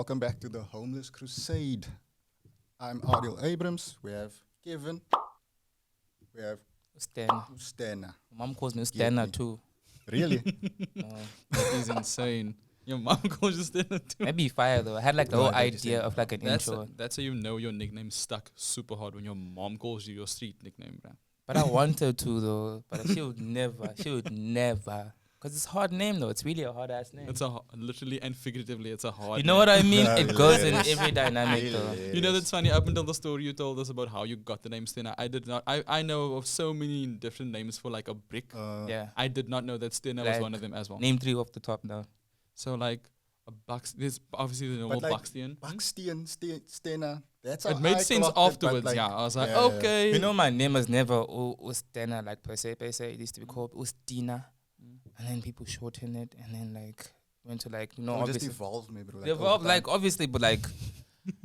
welcome back to the Homeless Crusade. I'm Adil Abrams. We have Kevin. We have Ustena. Ustena. Mom calls me Get Ustena me. too. Really? That is insane. Your mom calls you Ustena too. Maybe fire though. I had like the No, whole I thought you idea said of like an intro. That's how you know your nickname stuck super hard when your mom calls you your street nickname, bro. But I wanted to though. But she would never. She would never. Because it's a hard name though. It's really a hard ass name. It's literally and figuratively, it's a hard. You know what I mean? No, It goes in hilarious. every dynamic though. You know, that's funny. Up until the story you told us about how you got the name Stena, I did not. I know of so many different names for like a brick. Yeah. I did not know that Stena was Like, one of them as well. Name 3 off the top now. So like a Bucks. There's obviously the normal like, Buxtian. Buxtian, Stena. That's It how made I sense clocked it, but afterwards. like, Yeah, I was like, yeah, yeah. okay. You know, my name was never Ustena like per se. It used to be called Ustena. And then people shorten it. And then like went to like, you know, It just obviously. evolved maybe. Like, They evolved, over like time. obviously, but like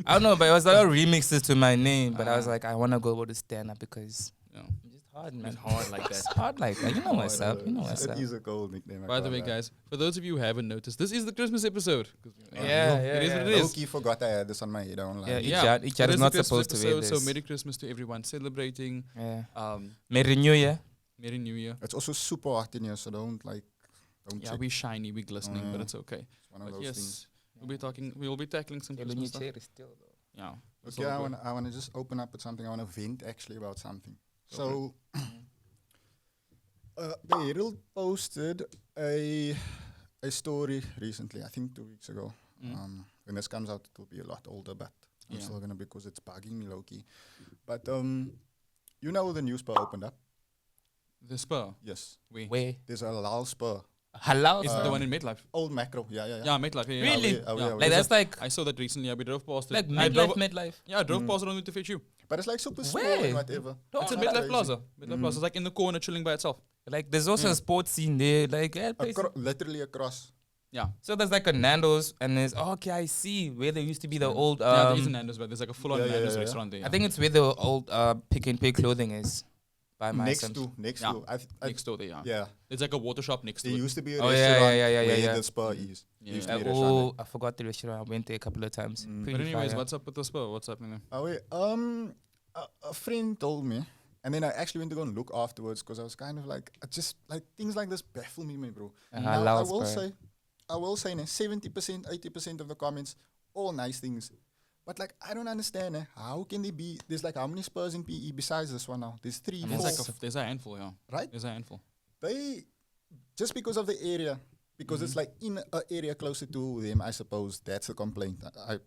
I don't know, but it was a lot of remixes to my name. But I was Ah. like, I wanna go with the stand up because Yeah. it's just hard, man. It's hard like It's that. hard like that. You know what's up. You know what's It up. is a cool nickname. I By the can't way, lie. guys, for those of you who haven't noticed, this is the Christmas episode. Yeah, it is what it yeah. is. Low-key forgot I had this on my head. I don't lie. Yeah, each Yeah, child it is is not the Christmas supposed to wear episode, this. So Merry Christmas to everyone celebrating. Yeah. Merry Merry New Year. New Year. It's also super hot in here, so don't Yeah, check. we're shiny, we're glistening, but Mm. it's okay. It's one of But those yes, things. we'll be tackling some Yeah, when you Christmas stuff. chair is still though. Yeah. it's Okay, all good. I want to just open up with something. I want to vent actually about something. Go So, the Herald posted a story recently, I think 2 weeks ago. Mm. When this comes out, it will be a lot older, but I'm Yeah. still going to because it's bugging me low-key. But, you know the new spur opened up? The Spur. Yes. Where? There's a Halal spur. Halal. Is it the Spur? one in Midlife? Old macro, yeah. Yeah, Midlife. Yeah, Really? Yeah. Yeah. Like that's like I saw that recently. Yeah, we drove past it. like I drove, midlife. Yeah, I drove Mm. past it only to fetch you. But it's like super small Where? and whatever. No, It's at like- Midlife crazy. Plaza. Midlife Plaza. It's like in the corner, chilling by itself. Like there's also Yeah. a sports scene there. Like yeah, places. Literally across. Yeah. So there's like a Nando's and there's okay, I see where there used to be the old Yeah, there is a Nando's, but there's like a full-on Yeah, yeah, Nando's yeah. restaurant there. I think it's where the old Pick and Pay clothing is. By my Next assumption. to. Yeah. I next door there. Yeah. yeah. It's like a water shop next There to it. used to be a Oh, yeah, restaurant yeah, where yeah. the spur is. Yeah. There used to be a Oh, restaurant. I forgot the restaurant. I went there a couple of times. Mm. Pretty But anyways, fire. what's up with the Spur? What's happening there? Oh wait, a friend told me, and then I actually went to go and look afterwards because I was kind of like, I just like things like this baffle me, bro. A Now, halal I will say, 70%, 80% of the comments, all nice things. But like, I don't understand. How can they be? There's like how many Spurs in PE besides this one now? There's 3, I mean, There's 4, like there's a handful, yeah. right? There's a handful. They just because of the area, because it's like in an area closer to them. I suppose that's a complaint.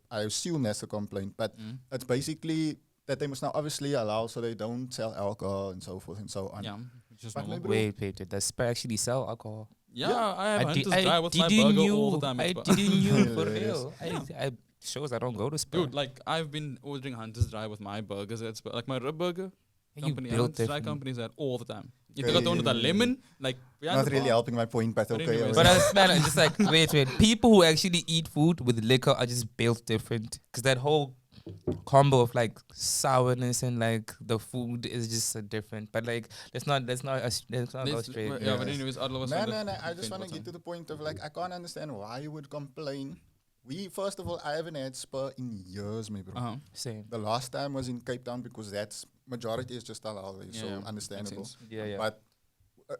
I assume that's a complaint, but it's basically that they must now obviously allow so they don't sell alcohol and so forth and so on. Yeah. It's just But normal. maybe- Wait. Does Spur actually sell alcohol? Yeah, I have I Hunter's Dry with my didn't burger all the time. I at Spur. didn't you for Hilarious. real. I shows I don't go to Spur. Dude, like I've been ordering Hunter's Dry with my burgers at Spur. Like my rib burger You company, built Hunter's Dry different. companies that all the time. You think I don't with a lemon? Like yeah, Not really helping my point, but But okay. anyways. But I man, I'm just like wait. People who actually eat food with liquor are just built different. Cause that whole combo of like sourness and like the food is just so different. But like let's not go straight. Yeah, but anyways, Adler was No, saying that I just thing want to what's get to the point of like, I can't understand why you would complain. First of all, I haven't had Spur in years, maybe. Uh-huh. Same. The last time was in Cape Town because that's majority is just halal, Yeah, so yeah, makes understandable. sense. Yeah. But,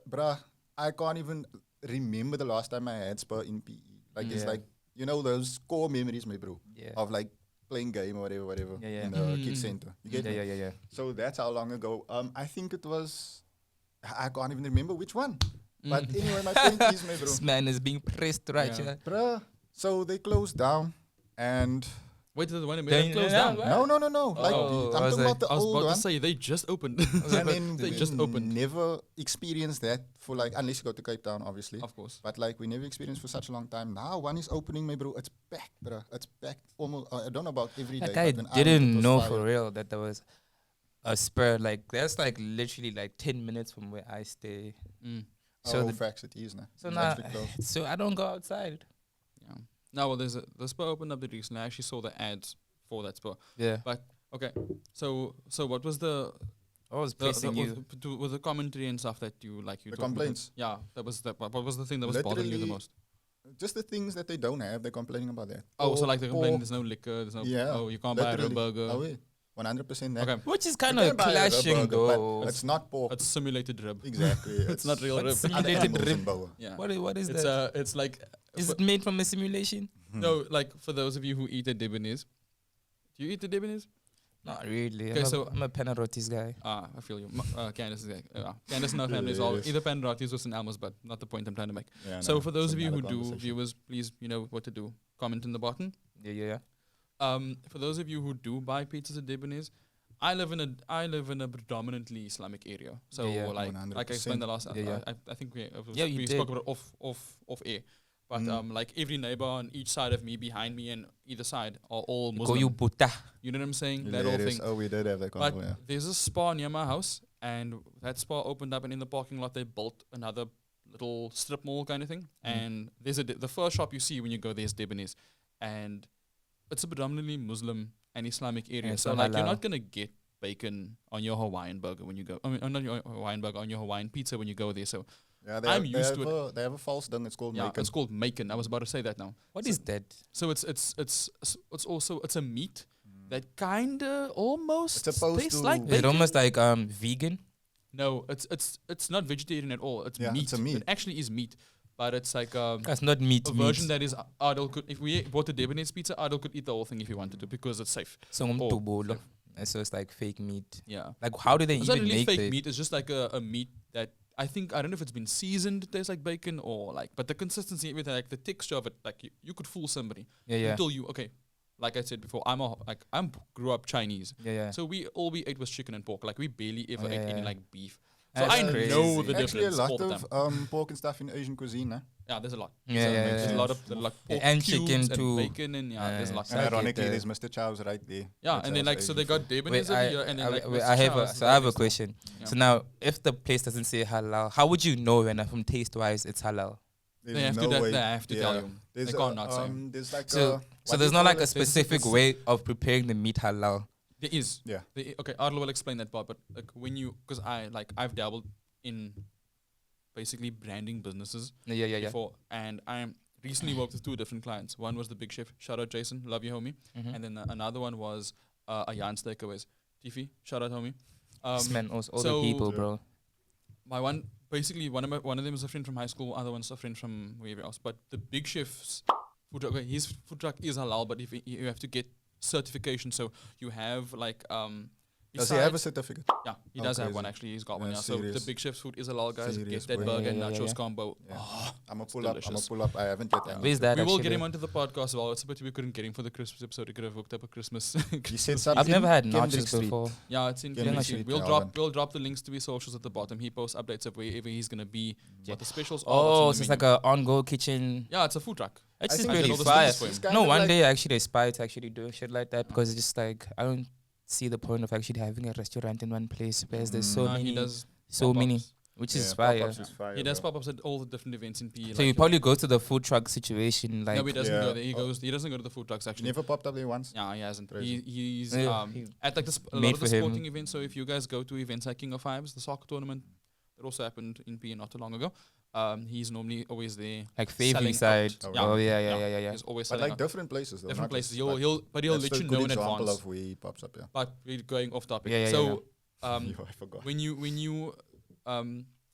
bruh, I can't even remember the last time I had Spur in PE. Like, it's Yeah. like, you know, those core memories, my bro, Yeah. of like playing game or whatever, Yeah. in the Mm. kids center. You get me? Yeah. So that's how long ago. I think it was, I can't even remember which one. But Mm. anyway, my point is, my bro. This man is being pressed right Yeah. here. Bruh. So they closed down and Wait till the one Then- that closed yeah, down. what? no. Like Oh, I'm I was talking like- about the I was old about one. to say they just opened. And then they we just opened. never experienced that for like unless you go to Cape Town, obviously. Of course. But like we never experienced for such a long time. Now one is opening, my bro. It's packed, bro. It's packed almost. I don't know about every day. Like I but when went, it didn't was know fire. for real that there was a Spur. Like that's like literally like 10 minutes from where I stay. Mm. So Oh, the- facts it is now. So It's now, actually closed. so I don't go outside. Yeah. Now, well, the Spur opened up the recently. I actually saw the ads for that Spur. Yeah. Okay. So what was the I was the, pressing the, you. with the commentary and stuff that you like? You The talking about? complaints. Yeah, that was what was the thing that was bothering you the Literally, most? Just the things that they don't have, they're complaining about that. Oh, so like they're complaining pork, there's no liquor, there's no. Yeah, Oh, you can't buy a real literally. burger. Oh, yeah. 100% that. Okay, Which is You kind of can buy a rib clashing burger, but though. it's not pork. it's simulated rib. Exactly. It's not real rib. Simulated rib. Yeah. What is It's that? it's like Is it made from a simulation? no, like for those of you who eat at Debonairs, do you eat at Debonairs? Not really. Okay, so- I'm a Panarotis guy. I feel you. Candace is Candace and her family is all Yes. either Panratis or St. Elmo's, but not the point I'm trying to make. Yeah, So no, for those it's of you who another do, conversation. viewers, please, you know what to do. Comment in the bottom. Yeah. For those of you who do buy pizzas at Debonairs, I live in a predominantly Islamic area. So Yeah, yeah. like I explained the last, Yeah. I think Yeah, you we did. spoke about it off air. But like every neighbor on each side of me, behind me, and either side are all Go Muslim. you buta. You know what I'm saying? That whole Hilarious. thing. Oh, we did have that But convo, yeah. there's a spa near my house, and that spa opened up, and in the parking lot they built another little strip mall kind of thing. And there's the first shop you see when you go there is Debonairs, and it's a predominantly Muslim and Islamic area. And So so like you're halal. not gonna get bacon on your Hawaiian burger when you go. I mean, not your Hawaiian burger, on your Hawaiian pizza when you go there. So Yeah, I'm used to it. They have a false thing. It's called yeah, bacon. it's called macon. I was about to say that now. What is that? So it's also a meat that kinda almost It's supposed tastes to- like Is it bacon. almost like vegan? No, it's not vegetarian at all. It's Yeah, meat. it's a meat. It actually is meat, but it's like That's not meat. a version that is Adel could. If we bought a Debonairs pizza, Adel could eat the whole thing if he wanted to because it's safe. So Oh, and so it's like fake meat. Yeah, Like how do they it's not even really make fake it? meat. It's just like a meat that I don't know if it's been seasoned. It tastes like bacon or like, but the consistency, everything, like the texture of it, like you could fool somebody Yeah. until you Like I said before, I'm grew up Chinese, Yeah. so all we ate was chicken and pork. Like we barely ever Oh, ate any yeah. like beef. So That's I know crazy. the difference. Actually, a lot all the of time. pork and stuff in Asian cuisine. Eh? Yeah, there's a lot. Yeah, So yeah, there's yeah. a lot of like pork And cubes chicken and too. bacon and there's a lot. So And I get ironically, that. there's Mr. Chow's right there. Yeah, That and then sells like so Asian they got food. Debonairs over here, and then like I have a next door. question. Yeah. So now, if the place doesn't say halal, how would you know when from taste wise it's halal? There's They have no to way. they have to tell Yeah. you. There's They can't not say. There's like So what so do there's you not call like a it? There's- specific there's- way of preparing the meat halal. There is. Yeah. Okay, Arlo will explain that part, but like when you, because I've dabbled in basically branding businesses Yeah. before, and I recently worked with two different clients. One was the Big Chef, shout out Jason, love you homie, Mhm. and then another one was a Jan Steakaways, Tiffy, shout out homie. This man knows all so- the people, bro. My one, basically one of them is a friend from high school, other one's a friend from wherever else. But the Big Chef's food truck, his food truck is halal, but if you have to get certification, so you have like Does he have a besides- certificate? yeah, he Oh, does have crazy. one actually. He's got Yeah, one. Yeah. So the serious. Big Chef's food is halal, guys. Serious, Get that boy. burger and Yeah, nachos yeah. combo. Yeah. Oh, I'm gonna it's pull up. I'm gonna delicious. pull up. I haven't yet. Where's that? we will get actually? him onto the podcast as well. It's a pity we couldn't get him for the Christmas episode. We could have hooked up a Christmas. You said something. I've never had Kendrick nachos Street. before. Yeah, it's in Kendrick Kendrick Street, Street. yeah, We'll drop the links to his socials at the bottom. He posts updates of wherever he's gonna be, Yeah. what the specials are. Oh, what's so on it's the like menu. a on-go kitchen. Yeah, it's a food truck. It's I just think pretty all the fire. stuff is It's kind No, of one like- day I actually aspire to actually do shit like that because it's just like I don't see the point of actually having a restaurant in one place because there's so Nah, he many, does so many, pop-ups. which Yeah, is fire. pop-ups is fire, He does bro. pop-ups at all the different events in PE. So you probably go to the food truck situation like no, he doesn't Yeah. go there. He Oh. goes. He doesn't go to the food trucks actually. Never popped up there once. Yeah, he hasn't. Crazy. He's Yeah, he- at like a lot made of the for him. sporting events. So if you guys go to events like King of Fives, the soccer tournament that also happened in PE not too long ago, he's normally always there. like selling Faving out. side. Oh, Oh yeah. yeah. He's always But selling like out. different places, though. different not places. just- but He'll that's let the you good know in example advance. of where he pops up. Yeah. But we're going off topic. Yeah, so Yo, I forgot. when you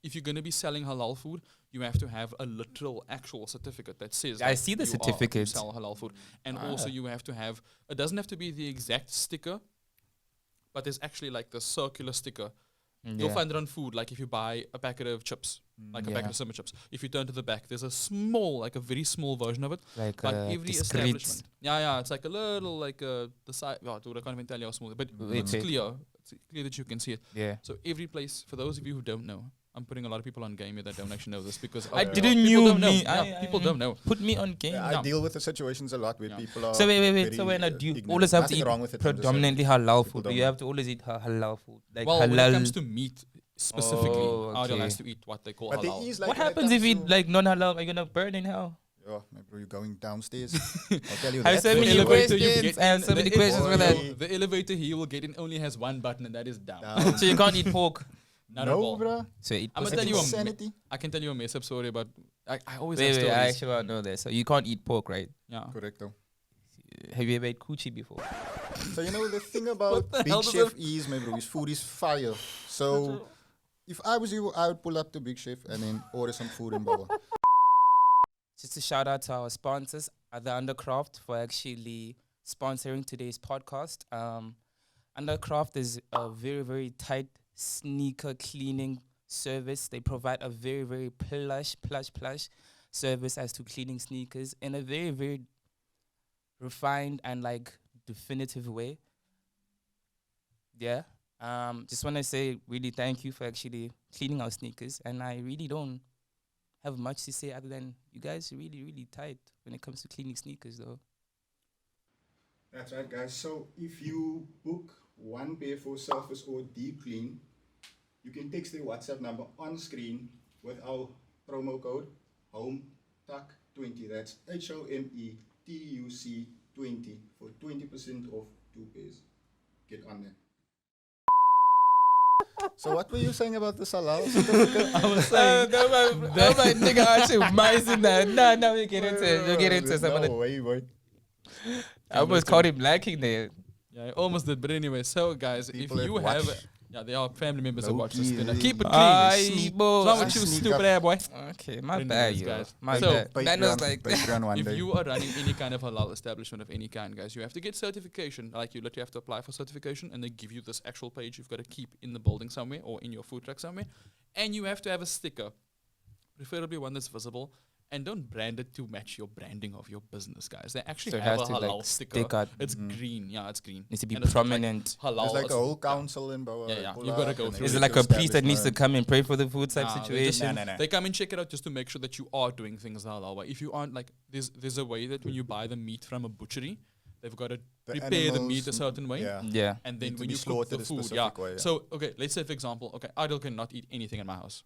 if you're gonna be selling halal food, you have to have a literal actual certificate that says I that see the you certificate. sell halal food, and also Ah. you have to have. It doesn't have to be the exact sticker, but there's actually like the circular sticker. You'll find it on food, like if you buy a packet of chips, like a packet Yeah. of simmer chips. If you turn to the back, there's a small, like a very small version of it. like But every discreet. establishment, yeah, it's like a little, like the size. Oh, dude, I can't even tell you how small, but Wait, it's wait. clear. It's clear that you can see it. Yeah. So every place, for those of you who don't know, I'm putting a lot of people on game here that don't actually know this because I yeah. didn't people knew don't know. me. Yeah, people don't know. Put me on game. Yeah, I Yeah. deal with the situations a lot where Yeah. people are. So wait. very, So when do you ignorant. always have to Nothing eat wrong with it, I'm just saying. predominantly halal People food? Or don't you know. have to always eat halal food, like Well, when it halal. comes to meat specifically, Oh, Adil okay. has to eat what they call But there halal. is like What when it happens if comes you to- eat like non-halal? Are you gonna burn in hell? Oh, my bro, you're going downstairs. I'll tell you I that. said The many elevator you questions get and in, so many the questions ele- for that. Boy. The elevator he will get in only has one button, and that is down. Down. So you can't eat pork. Not at No, all. bro. So eat I'ma pussy. tell you a Insanity. I can tell you a mess up story about I always Wait, have wait, I stories. actually want to know this. So you can't eat pork, right? Yeah. Correcto. Have you ever ate coochie before? So you know the thing about the hell Big does Chef that- is, my bro, his food is fire. So if I was you, I would pull up to Big Chef and then order some food and bowl. Just a shout out to our sponsors, the Undercraft, for actually sponsoring today's podcast. Undercraft is a very, very tight sneaker cleaning service. They provide a very, very plush service as to cleaning sneakers in a very, very refined and like definitive way. Yeah. Just want to say really thank you for actually cleaning our sneakers. And I really don't have much to say other than you guys are really, really tight when it comes to cleaning sneakers, though. That's right, guys. So if you book one pair for surface or deep clean, you can text the WhatsApp number on screen with our promo code HOMETUC20. That's HOMETUC 20 for 20% off 2 pairs. Get on there. So what were you saying about the halal certificate? I was saying, my nigga actually mice in that. No, we get into it. We'll get into some of No the. way, boy. I almost called him lacking there. yeah, I almost did. But anyway, so guys, People if you that have, watch. yeah, they are family members that Low watch this. key, Then keep it clean. Aye, boy. What's wrong with you, Sneak stupid up. ass boy? Okay, my Anyways, bad, yo. guys. My So, bad. That was like. Patreon one If day. you are running any kind of halal establishment of any kind, guys, you have to get certification. Like you literally have to apply for certification, and they give you this actual page you've got to keep in the building somewhere or in your food truck somewhere, and you have to have a sticker, preferably one that's visible. And don't brand it to match your branding of your business, guys. They actually So it have has a to halal like sticker. stick out. It's green. Yeah, it's green. Needs to be And it's got, like, prominent. halal. There's like it's- a whole council in Boa. Yeah, yeah. pull You gotta up go and through Is it. it every like a priest that needs to establishment. come and pray for the food type Nah, they just- situation? Nah. They come and check it out just to make sure that you are doing things the halal way. If you aren't, like, there's a way that when you buy the meat from a butchery, they've got to The prepare the meat animals, a certain way. Yeah. Yeah. And Need then to when be you cook slaughtered the a food, specific way, yeah. So, okay, let's say, for example, okay, Adil cannot eat anything in my house.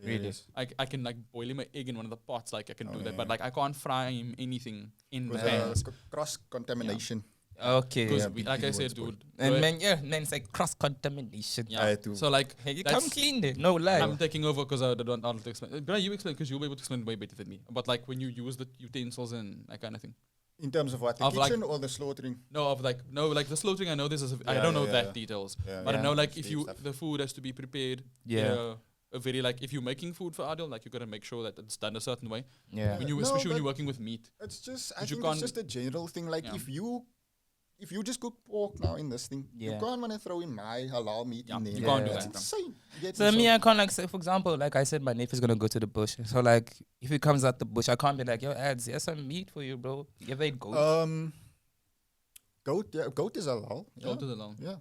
Really? Yes. I can, like, boil him an egg in one of the pots, like, I can Oh, do that. yeah. But, like, I can't fry him anything in the With pans. cross contamination. Okay. Because, Yeah, like I big said, words, boy. dude. And go- then it's like cross contamination. yeah. I had to- So, like, Hey, you That's- come clean there. No lie. I'm taking over because I don't know how to explain. But you explain because you'll be able to explain way better than me. But, like, when you use the utensils and that kind of thing. In terms of what? The Of like- kitchen or the slaughtering? No, like the slaughtering. I know this is. I Yeah, don't know yeah, that yeah. details, Yeah, but I yeah. know like Steak if you stuff. the food has to be prepared. Yeah. A very like if you're making food for Adil, like you gotta make sure that it's done a certain way. Yeah. When you No, especially when but- you're working with meat. It's just, I But you think it's can't- just a general thing. Like Yeah. if you just cook pork now in this thing, you Yeah. can't want to throw in my halal meat Yeah, in there. you can't do It's that. insane. You get So me? me, I can't like say, for example, like I said, my nephew's gonna go to the bush. So like, if he comes out the bush, I can't be like, yo, ads, here's some meat for you, bro. You ever ate goat? Goat is halal. Yeah. Go to the long. Yeah.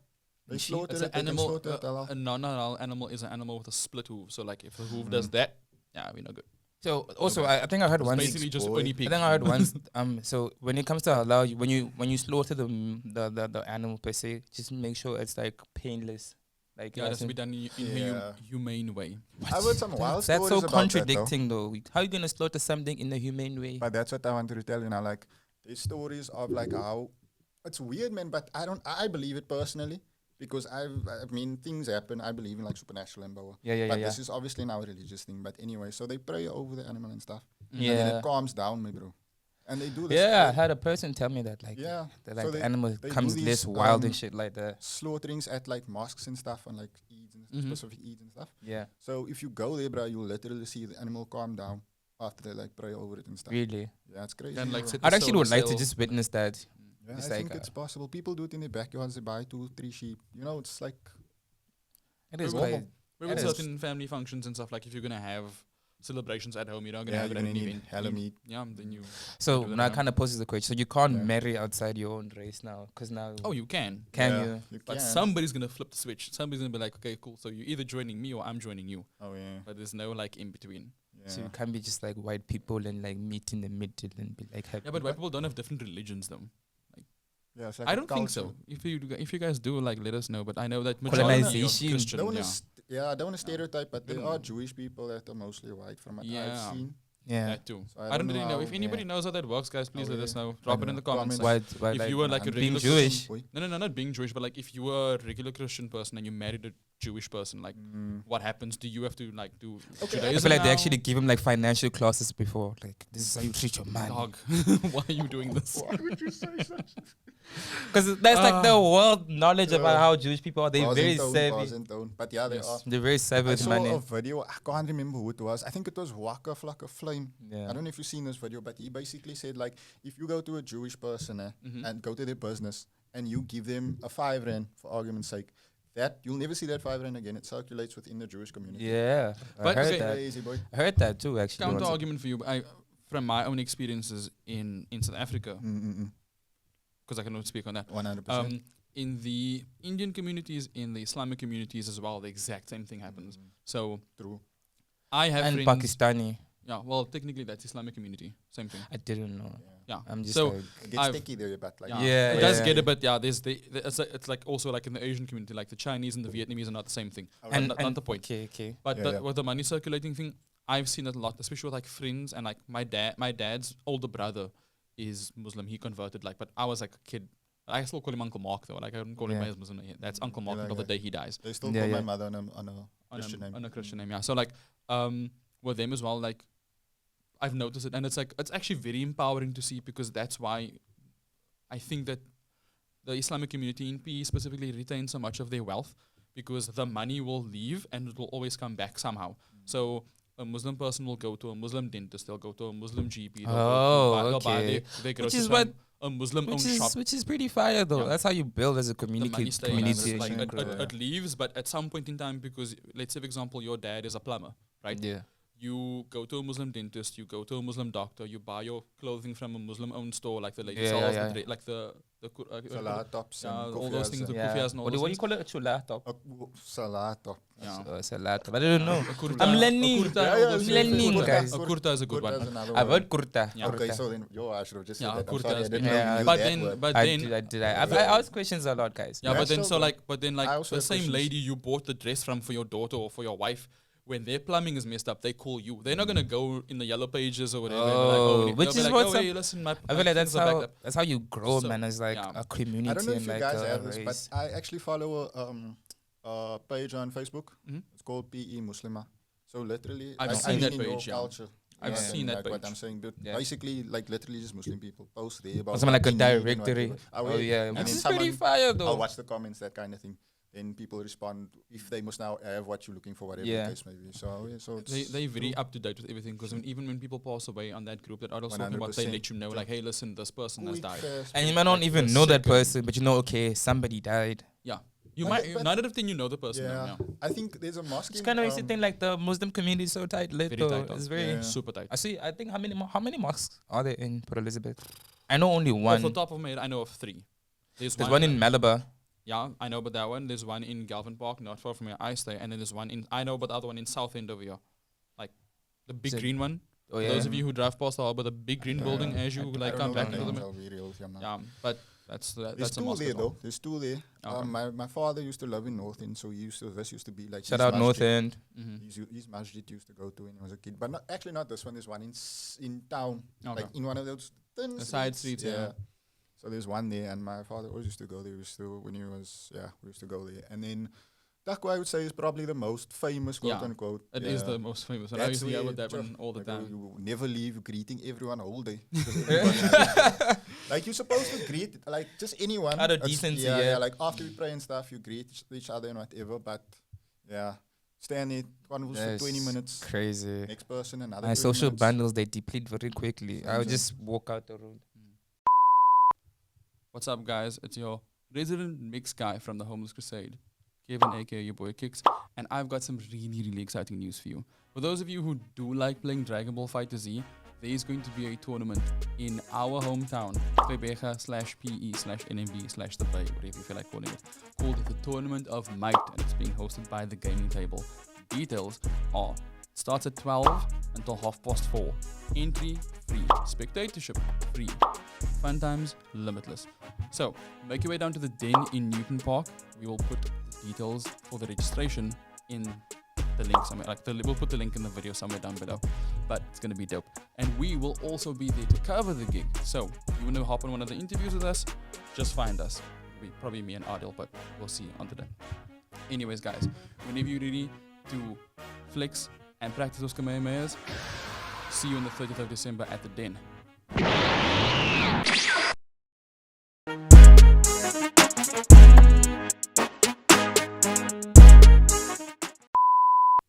They Sheep. slaughter It's it. an They can animal. slaughter it halal. A non-halal animal is an animal with a split hoof. So like if the hoof does that, yeah, we're not good. So also, I think I heard It's once. basically just boy. only I pig. think I heard once. So when it comes to halal, when you slaughter the animal per se, just make sure it's like painless. Like Yeah, it has to be done in a Yeah. humane way. I've heard some wild That's stories so about contradicting, though. How you gonna slaughter something in a humane way? But that's what I wanted to tell you now. Like, there's stories of like how it's weird, man. But I believe it personally because I mean, things happen. I believe in like supernatural and power. Yeah. But this is obviously now a religious thing. But anyway, so they pray over the animal and stuff. And Yeah. then it calms down, me bro. And they do this. Yeah, I they- had a person tell me that, like, Yeah. that So like they- the animal they do comes these, less wild and um, shit like that. slaughterings at like mosques and stuff and like Eids and Mhm. specific Eids and stuff. Yeah, So if you go there, bro, you'll literally see the animal calm down after they like pray over it and stuff. really. Yeah, it's crazy. Then like bro. sit I'd the actually solar would like to cell. just witness that. Yeah, it's I like, think it's possible. People do it in their backyards. They buy 2-3 sheep. You know, it's like It is Normal. quite. With It is. certain family functions and stuff, like if you're gonna have celebrations at home, you're not gonna yeah, have you're it at gonna an need event. hella meat. Yeah, then you. So do that now at home. kind of poses the question. So you can't Yeah. marry outside your own race now, because now Oh, you can. can Yeah, you? But can. somebody's gonna flip the switch. Somebody's gonna be like, okay, cool. So you're either joining me or I'm joining you. Oh yeah. But there's no like in between. Yeah. So you can't be just like white people and like meet in the middle and be like happy. Yeah, but white people don't have different religions though. Yeah, it's like I a don't think culture. so. If you guys do, like, let us know. But I know that majority are Colonization. Christian. Don't wanna Yeah. I don't want to stereotype, but there Mm. are Jewish people that are mostly white from what Yeah. I've seen. Yeah. That too. So I don't really know. how- If anybody knows how that works, guys, please Oh, let yeah. us know. Drop it in the comments. Comments. Why, If like, you were like a being regular Jewish. Boy. No, not being Jewish, but like if you were a regular Christian person and you married a Jewish person, like what happens? Do you have to like do Judaism I feel like they now? actually give him like financial classes before. Like, this is how you treat your money. Dog, why are you doing this? Why would you say such? Because that's like the world knowledge about how Jewish people are. They're Bars very and tone, savvy. bars and tone. But yeah, they Yes. are. They're very savvy I with saw money. a video. I can't remember who it was. I think it was Waka Flocka Flame. Yeah. I don't know if you've seen this video, but he basically said like, if you go to a Jewish person and go to their business and you give them a 5 rand for argument's sake, that you'll never see that 5 rand again. It circulates within the Jewish community. Yeah. But I heard okay, that. Crazy boy. I heard that too, actually. Counter once. argument for you. From my own experiences in South Africa, because I can only speak on that. 100%. In the Indian communities, in the Islamic communities as well, the exact same thing happens. So True. I have And friends. Pakistani. Yeah, well, technically that's Islamic community. Same thing. I didn't know. Yeah. I'm just So like, It gets I've- sticky there, but like, Yeah, it does yeah. get it, but yeah, there's it's like also like in the Asian community, like the Chinese and the Vietnamese are not the same thing. and, not the point. Okay. But Yeah, yeah. with the money circulating thing, I've seen it a lot, especially with like friends and like my dad's older brother is Muslim. He converted but I was like a kid. I still call him Uncle Mark though. Like I don't call him Yeah. by his Muslim name. That's Uncle Mark Yeah, until the okay. day he dies. they still Yeah, call yeah. my mother on a Christian name. On a Christian name, yeah. So like with them as well, like I've noticed it, and it's like it's actually very empowering to see, because that's why I think that the Islamic community in PE specifically retains so much of their wealth, because the money will leave and it will always come back somehow. So a Muslim person will go to a Muslim dentist, they'll go to a Muslim GP, they'll buy okay. their Which groceries is from what- a Muslim-owned shop. Which is pretty fire though. Yeah. That's how you build as a The money community. stays, Community. like and grow. it leaves, but at some point in time, because let's say, for example, your dad is a plumber, right? Yeah. You go to a Muslim dentist, you go to a Muslim doctor, you buy your clothing from a Muslim-owned store, like the lady Yeah, sells, yeah, the yeah. like the Salat tops and all those things, the Yeah. kufias and all What those do you things. call it? A chula top. Salat top. Yeah. Salat. But I don't know. A kurta, I'm a learning. kurta, Yeah, all yeah, those it's things. learning, Kurta. guys. A kurta is a good one. I've heard kurta. Yeah. Okay, Kurta. so then I should have just Yeah, said that. I'm kurta sorry, I is didn't good. know Yeah, you knew But that then, word. but I then, did. I ask questions a lot, guys. yeah, but then, so good. like I also the have same questions. lady you bought the dress from for your daughter or for your wife, when their plumbing is messed up, they call you. They're not gonna go in the yellow pages or whatever. and be like, Oh, we need- which they'll be is like, what's oh, up. hey, listen, my I feel my like that's things are backed how up. that's how you grow, So, man. As like yeah. a community I don't know and if you like guys a have this, but race. I actually follow a page on Facebook. Mhm. It's called PE Muslima. So literally, I've like, seen I that mean in your page, yeah. culture. I've Yeah, seen and that like what page. I'm saying, but Yeah. basically, like literally just Muslim people post there about Something like a what they need and directory. whatever. Oh yeah, and which then is pretty someone- fire I'll though. watch the comments, that kind of thing. Then people respond if they must now have what you're looking for, whatever Yeah. the case may be. So yeah, so it's They're very up to date with everything, because even when people pass away on that group that I was talking about, they 100%. let you know, like, hey, listen, this person has quick, died. fast, And you quick, might not like, even a know that second. person, but you know, okay, somebody died. Yeah, you But might the- but- 9 out of 10 you know the person. Yeah, Yeah, I think there's a mosque. It's in, kind of makes you think like the Muslim community is so tight lit Very though. tight, It's though. very. Yeah. super tight. I see. I think how many mosques are there in Port Elizabeth? I know only Off one. the top of my head, I know of 3. There's one in Malabar. Yeah, I know about that one. There's one in Galvin Park, not far from where I stay, and then there's one in. I know about the other one in Southend over here, like the big Is it- green one. Oh For yeah. those of you who drive past the harbor, the big green building as you I like don't come know back the into the. names. mi- I'll be real with you now. Yeah, but that's There's that's a two mosque there as well. though. There's two there. Okay. My father used to live in North End, so this used to be like Shout his out North masjid. End. Mm-hmm. His masjid used to go to when he was a kid, but actually not this one. There's one in town, Okay. like in one of those thin The side streets, yeah. So there's one there, and my father always used to go there. We used to go there, and then Takwa, I would say, is probably the most famous, quote Yeah, unquote. It is the most famous, and I used to hear about that one all the time. You never leave greeting everyone all day. Because everybody- like you're supposed to greet like just anyone. Out of It's- decency, yeah, yeah. Like after we pray and stuff, you greet each other and whatever. But yeah, stand there, converse for 20 minutes. Crazy. Next person, another. My 20 social minutes. bundles they deplete very quickly. I'll Same. just walk out the room. What's up, guys? It's your resident mix guy from the Homeless Crusade, Kevin, aka your boy Kicks, and I've got some really exciting news for you. For those of you who do like playing Dragon Ball Fighter Z, there is going to be a tournament in our hometown, Twebeja/PE/NMB/The Bay, whatever you feel like calling it, called the Tournament of MITE, and it's being hosted by the Gaming Table. Details are: starts at 12 until 4:30. Entry free. Spectatorship free. Fun times limitless. So, make your way down to the Den in Newton Park. We will put the details for the registration in the link somewhere. We'll put the link in the video somewhere down below. but it's gonna be dope. And we will also be there to cover the gig. So if you want to hop on one of the interviews with us, just find us. Probably me and Adil, but we'll see on the day. Anyways, guys, whenever you're ready to flex and practice those Kamehamehas, see you on the 30th of December at the Den.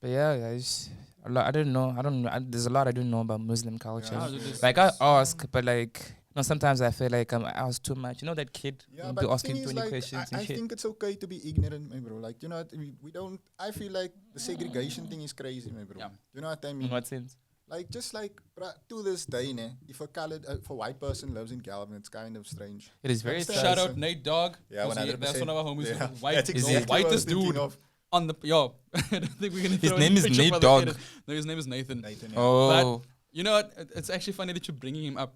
But yeah, guys, I don't know. There's a lot I don't know about Muslim culture. Yeah, Like I ask, but like, sometimes I feel like I ask too much. You know that kid Yeah, be but asking thing is, 20 like, questions I and shit. think it's okay to be ignorant, my bro. Like, you know what, we don't. I feel like the segregation thing is crazy, my bro. Yeah. You know what I mean? In what sense? Like, just like to this day, ne, if a colored, if a white person lives in Calvin, it's kind of strange. It is very Understand? sad. Shout out Nate Dog. Yeah, 100%. That's one of our homies. Yeah. White, That's the exactly what I was whitest thinking dude of. on the yo. I don't think we're gonna. His throw name any is picture Nate for the Dog. edit. No, his name is Nathan. Nathan, yeah. Oh, You know what? It's actually funny that you're bringing him up.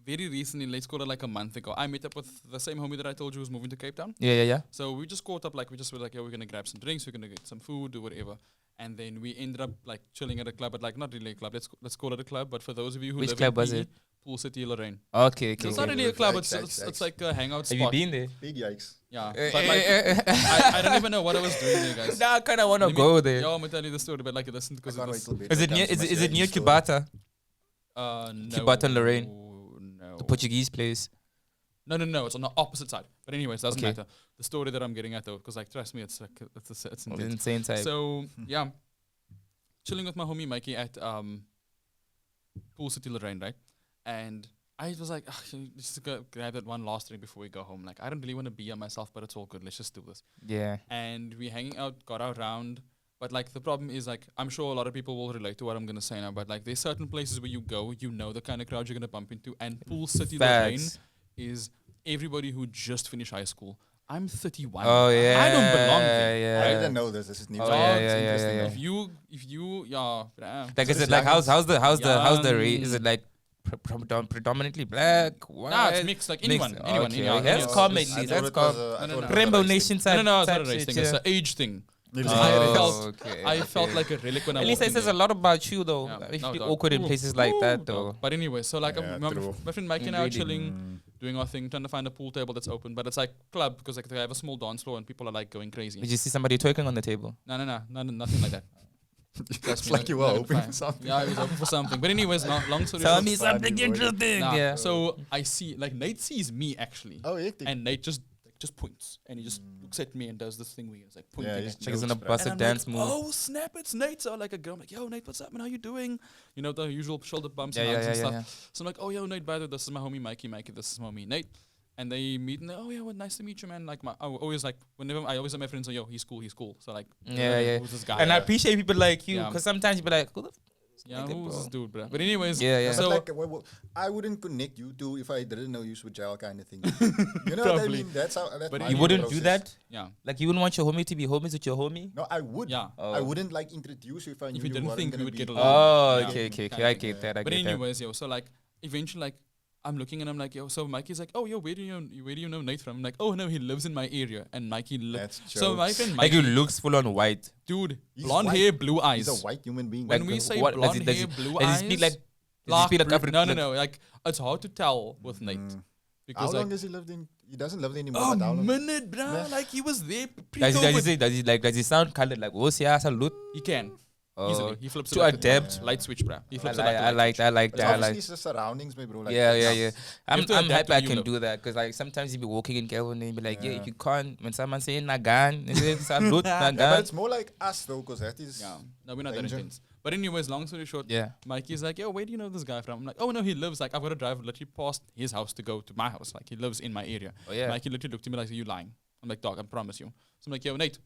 Very recently, let's call it like a month ago, I met up with the same homie that I told you was moving to Cape Town. yeah. So we just caught up, like we just were like, yeah, we're gonna grab some drinks, we're gonna get some food or whatever. And then we ended up like chilling at a club, but like not really a club. Let's call it a club. But for those of you who Which live club in was PE, it? Pool City, Lorraine. Okay. It's not okay. really a club. Yikes, It's like a hangout Have spot. you been there? Big yikes. Yeah, Eh, but eh, like eh, I don't even know what I was doing there, guys. Nah, I kind of want to Let me- go there. Yo, I'm gonna tell you the story, but like listen because I of can't this. wait till Is it bedtime near? to Is it my near story. Cubata, No. Cubata and Lorraine? No. the Portuguese place? No. It's on the opposite side. But anyways, doesn't Okay. matter. The story that I'm getting at though, because like trust me, it's like it's The intense. insane type. So yeah, chilling with my homie Mikey at Pool City Lorraine, right? And I was like, let's go grab that one last drink before we go home. Like I don't really want to be on myself, but it's all good. Let's just do this. Yeah. And we hanging out, got our round. But like the problem is like I'm sure a lot of people will relate to what I'm gonna say now. But like there's certain places where you go, you know the kind of crowd you're gonna bump into. And Pool City Lorraine Facts. is everybody who just finished high school. I'm 31. Oh yeah. I don't belong there. Yeah. I didn't know this. This is new. Oh, to me. yeah, It's yeah, yeah, interesting yeah, though. If you, yeah. Like, is Just it like how's youngins. the rate? Is Young. it like predominantly black, white? Nah, it's mixed. Like anyone, Mixed. anyone, Okay, anyone. That's anyone. common. I That's thought it was called a- I No, thought no, it no. was a Rainbow race Nation thing. type. No, it's not a type race shit, thing. It's yeah. an age thing. It's I like- felt- okay, I felt okay. like a relic when I At least walked it in says a there. lot about you though. Yeah, If no, you're dog. awkward in Ooh, places like ooh, that dog. though. But anyway, so like Yeah, true. my friend Mike and I are Really. chilling, doing our thing, trying to find a pool table that's open. But it's like club because like they have a small dance floor and people are like going crazy. Did you see somebody twerking on the table? No, nothing like that. It's like you were hoping for something. Yeah, I was hoping for something. But anyways, long story Tell short. me something boy. interesting. Nah, Yeah. So I see like Nate sees me actually, Oh, hectic. and Nate just points and he just looks at me and does this thing where he's like pointing. Yeah, at he's me. Like he's gonna jokes, bro. bust a And I'm dance like, move. oh snap, it's Nate. So like a girl, I'm like, yo Nate, what's up man? How you doing? You know, the usual shoulder bumps Yeah, and yeah, hugs yeah, and yeah, stuff. yeah. So I'm like, oh yo Nate, by the way, this is my homie Mikey, this is my homie Nate. And they meet and oh yeah, well, nice to meet you, man. Like I always like whenever I always have my friends say, yo, he's cool. So like, Yeah, yeah. who's this guy? And I appreciate people like you Yeah. because sometimes you be like, who the f- yeah, nigga, who's bro? this dude, bro? But anyways, Yeah, yeah. But So like, I wouldn't connect you two if I didn't know you with jail kind of thing. You know what I Probably. mean? That's how. That's But my You wouldn't do process. that? yeah, Like you wouldn't want your homie to be homies with your homie? No, I would. yeah. I Oh. wouldn't like introduce you if I knew you didn't weren't think we gonna would be- get along. Oh, Yeah. okay, okay, okay. Kinda I thing. get that. I But get that. anyways, yo, so like eventually like I'm looking and I'm like, yo, so Mikey's like, oh yo, where do you know Nate from? I'm like, oh no, he lives in my area. And Mikey That's so my jokes. friend Like Mikey, he looks full on white. dude, He's blonde white. hair, blue eyes. He's a white human being. When Like, we say what- does blonde he- does hair, he- blue Does eyes, he speak like? Does he dark speak like blue- African? no, like it's hard to tell with Nate How because long like has he lived in? He doesn't live there anymore. a but how long? minute, bruh. Yeah. Like he was there Does he sound colored like Osia salute? He can Oh, easily. He flips it to like a adapt. light switch, bruh. He I flips like, it like a I light like, switch. I like It's that. I obviously like. it's the surroundings, my bro. Like, Yeah, that's- yeah, yeah. have I'm to adapt happy to I you, can though. do that because like sometimes you be walking in Kelvin and you be like, yeah, Yeah. if you can't, when someone saying Nagan, is it salute Yeah, but Nagan? it's more like us though, because that is. Yeah, no, we're not that Danger. intense. But anyways, long story short, Yeah. Mikey's like, yo, where do you know this guy from? I'm like, oh no, he lives like I've got to drive literally past his house to go to my house. Like he lives in my area. Oh yeah. Mikey literally looked at me like, are you lying? I'm like, dog, I promise you. So I'm like, yo, Nate,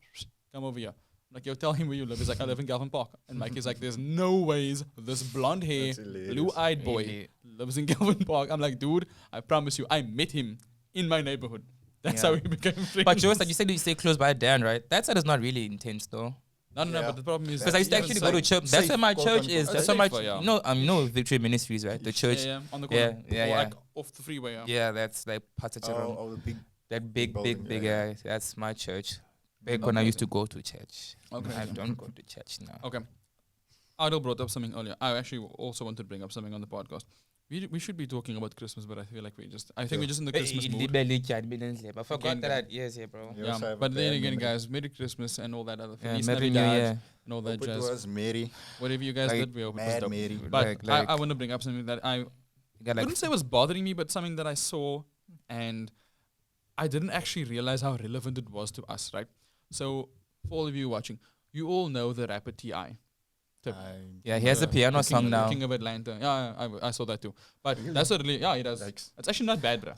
come over here. I'm like, yo, tell him where you live. He's like, I live in Galvin Park. And Mikey's like, there's no ways this blonde hair, That's hilarious. blue-eyed boy Really? lives in Galvin Park. I'm like, dude, I promise you, I met him in my neighborhood. That's Yeah. how we became friends. But yours, like you said, you stay close by Dan, right? That side is not really intense though. no, Yeah. but the problem is Because I used to even actually so- go to church. That's safe, where my quote, church unquote. is. Oh, That's where my safer, yeah. you know Victory Ministries, right? The church. Yeah, on the corner. Yeah, Or yeah. like off the freeway. Yeah. Yeah, that's like Patacharon. Oh, the big. That big, building, big, yeah, big. That's my church. Back when I used to go to church. Okay. I don't go to church now. Okay. Adil brought up something earlier. I actually also wanted to bring up something on the podcast. We should be talking about Christmas, but I feel like we're just in the Christmas mood. I forgot Again, that. Yes, yeah, bro. You also Yeah, have a but then bad again, memory. guys, Merry Christmas and all that other Yeah, Feliz Merry New Navidad Year. and all that Hope it jazz. was Mary. Whatever you guys Like, did, we hope it was Mad dope. Mary. But Like- I want to bring up something that I You got like wouldn't say was bothering me, but something that I saw and I didn't actually realize how relevant it was to us, right? So, for all of you watching, you all know the rapper T.I. yeah, he has a piano King, song now. King of Atlanta. Yeah, I saw that too. But that's not really, yeah, he does. Yikes. It's actually not bad, bruh.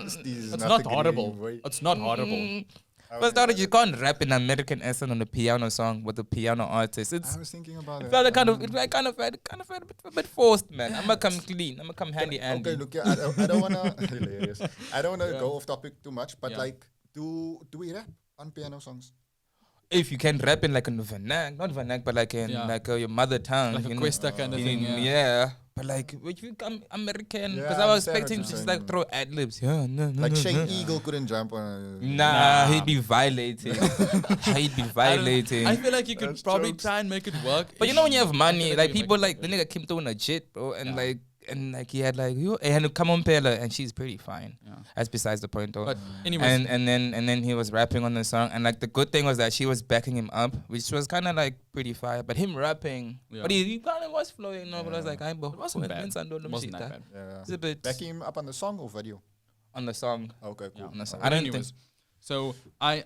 It's It's not horrible. Wait. It's not horrible. First out, you can't rap an American accent on a piano song with a piano artist. It's I was thinking about it it. felt like kind of a bit forced, man. I'm gonna come clean. I'm gonna come handy Okay, Andy. look, yeah, I don't wanna hilarious. I don't wanna Yeah. go off topic too much, but Yeah. like, do we rap on piano songs? If you can rap in like a vernac, not vernac, but like in Yeah. like your mother tongue, Like a you know. Questa kind of thing, yeah. Yeah. But like, if you come American, Yeah, because I I was understand what expecting you're to just saying. like throw ad libs. Yeah, no, Like Shane no. Eagle couldn't jump on. Nah, he'd be violating. He'd be violating. I feel like you could That's probably jokes. try and make it work. But you know when you have money, feel like you make people it like work. the nigga came to a jet, bro, and Yeah. like he had like and come on Pella, and she's pretty fine. Yeah. That's besides the point though. But anyways, and then he was rapping on the song, and like the good thing was that she was backing him up, which was kind of like pretty fire. But him rapping, Yeah. but he kind of was flowing, no. But I was Yeah. like, I'm it wasn't bad. It wasn't that bad. Yeah. It's a bit Backing him up on the song or video? on the song. Okay, cool. Yeah. On the song. But I don't anyways, so I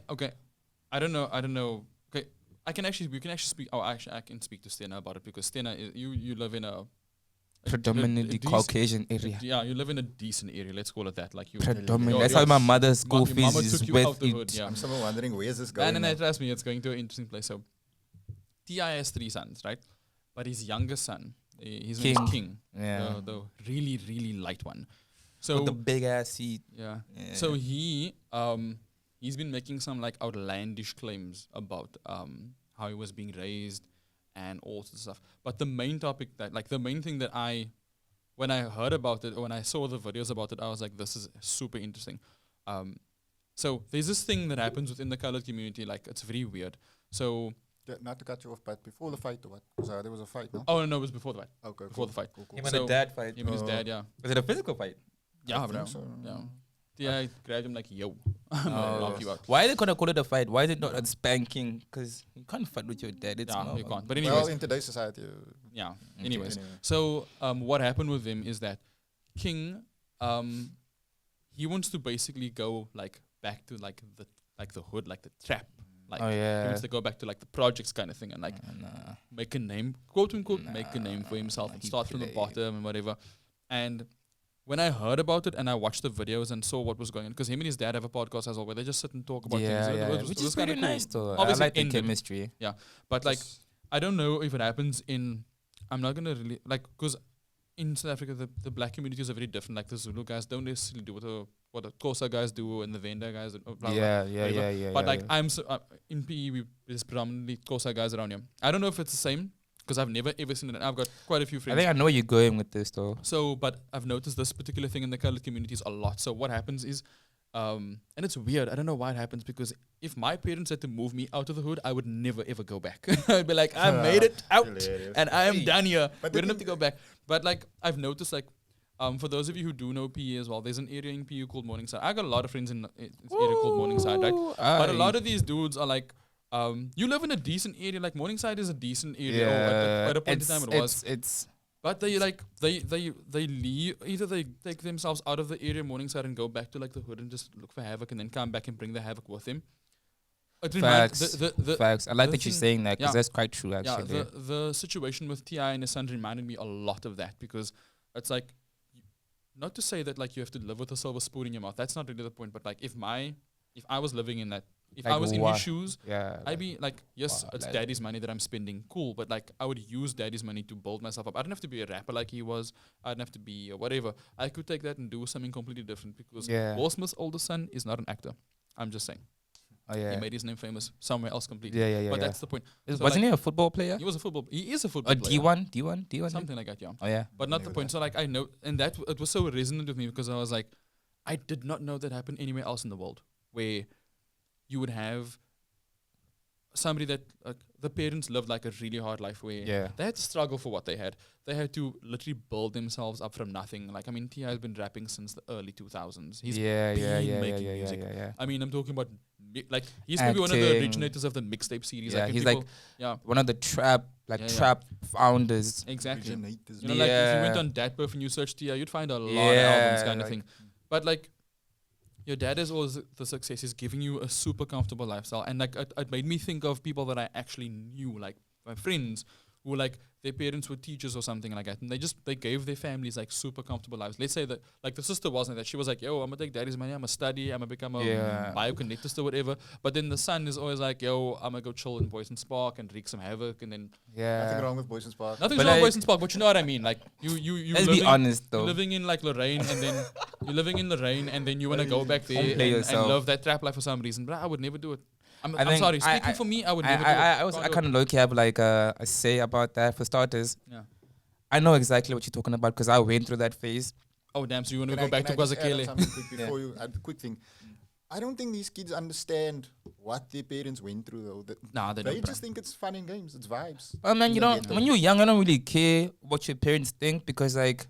don't know. Okay, we can actually speak. Oh, actually, I can speak to Stena about it because Stena, you live in a Predominantly decent- Caucasian area. Yeah, you live in a decent area. Let's call it that. Like you. Predominantly. Your- That's your- how my mother's school your mama fees took is you out with the hood. it. Yeah. I'm still wondering where's this No, going. no, now? trust me, it's going to an interesting place. So, T.I. has 3 sons, right? But his youngest son, his name is King, Yeah. the really, really light one. So, With the big ass seat. yeah. Yeah. So he's been making some like outlandish claims about how he was being raised and all sorts of stuff. But the main topic the main thing that when I heard about it or when I saw the videos about it, I was like, this is super interesting. So there's this thing that happens within the colored community, like it's very weird. So Not to cut you off, but before the fight or what? Because there was a fight, no? no, it was before the fight. Okay, Before the fight. Cool, cool. Him and So- the dad fight. Him and his dad, yeah. Was it a physical fight? Yeah, I bro. think so. Yeah. Yeah, I grabbed him like, yo, I'm gonna knock you out. Why are they gonna call it a fight? Why is it not a spanking? Because you can't fight with your dad. It's Yeah, not. you can't. But Well, anyways, in today's society. yeah. Okay. Anyways, Anyway. so what happened with him is that King, he wants to basically go like back to like the hood, like the trap. Like Oh he yeah. wants to go back to like the projects kind of thing and like Nah. make a name, quote unquote, make a name for himself and he start from the play. bottom and whatever. And when I heard about it and I watched the videos and saw what was going on, because him and his dad have a podcast as well where they just sit and talk about Yeah, things. yeah, It was which kinda is very cool. nice though. Obviously I like the ended. chemistry. But like, I don't know if it happens in. I'm not gonna really like because in South Africa the black communities are very different. Like the Zulu guys don't necessarily do what the Xhosa guys do and the Venda guys. Do, blah, blah, Yeah, whatever. yeah. But like I'm so in PE there's predominantly Xhosa guys around here. I don't know if it's the same because I've never ever seen it. I've got quite a few I friends. think I know where you're going with this though. So, but I've noticed this particular thing in the colored communities a lot. So what happens is, and it's weird. I don't know why it happens because if my parents had to move me out of the hood, I would never ever go back. I'd be like, I made it out Hilarious. and I am done here. But We the don't have to thing- go back. But like I've noticed like, for those of you who do know PE as well, there's an area in PE called Morningside. I got a lot of friends in this area called Morningside, right? But a lot of these dudes are like, you live in a decent area. Like Morningside is a decent area. Or at a point in time it was. It's But they like they leave, either they take themselves out of the area Morningside and go back to like the hood and just look for havoc and then come back and bring the havoc with them. It reminds facts. the Facts. I like the that you're thing- saying that because yeah. that's quite true yeah actually. the situation with T.I. and his son reminded me a lot of that because it's like not to say that like you have to live with a silver spoon in your mouth. That's not really the point. But like if I was living in that, if I Like was in what? his shoes, Yeah. I'd be like, yes, wow, it's like- daddy's money that I'm spending. Cool. But like, I would use daddy's money to build myself up. I don't have to be a rapper like he was. I don't have to be whatever. I could take that and do something completely different because Yeah. Will Smith's oldest son is not an actor. I'm just saying. Oh yeah. He made his name famous somewhere else completely. Yeah. But that's the point. So, Wasn't like, he a football player? he was a football. He is a A football player. D1. Something like that, yeah. Oh yeah. But not the Knew point. So like, I know, and that it was so resonant with me because I was like, I did not know that happened anywhere else in the world where you would have somebody that the parents lived like a really hard life where Yeah. they had to struggle for what they had. They had to literally build themselves up from nothing. Like, I mean, T.I. has been rapping since the early 2000s. He's been making music. Yeah. I mean, I'm talking about like he's maybe one of the Acting. originators of the mixtape series. Yeah, like he's people, like yeah, one of the trap founders. exactly. Originators. You know, like if you went Yeah. on Datperf and you searched T.I., you'd find a lot of Yeah, albums kind of like- thing. But like, your dad is always the success. He's giving you a super comfortable lifestyle, and like it made me think of people that I actually knew, like my friends who like their parents were teachers or something like that, and they gave their families like super comfortable lives. Let's say that like the sister wasn't that. She was like, yo, I'm gonna take daddy's money, I'm gonna study, I'm gonna become a Yeah. biokineticist or whatever. But then the son is always like, yo, I'm gonna go chill in Boys and Spark and wreak some havoc, and then Yeah. Nothing wrong with Boys and Spark. nothing's But wrong with like- Boys and Spark, but you know what I mean. Like you Let's living, be honest you're though. living in like Lorraine, and then you're living in Lorraine, and then you wanna go back there Play and yourself. love that trap life for some reason. But I would never do it. I'm think sorry. I- Speaking for me, I would never I do it. I kind of low-key have like a say about that. For starters, Yeah. I know exactly what you're talking about because I went through that phase. Oh damn! So you want to Can go back to can I just add on Kwazakele? something quick before you add a quick thing? I don't think these kids understand what their parents went through though. Nah, they They don't. just think it's fun and games. It's vibes. Well, man, you They know, get when it. you're young, I don't really care what your parents think because, like,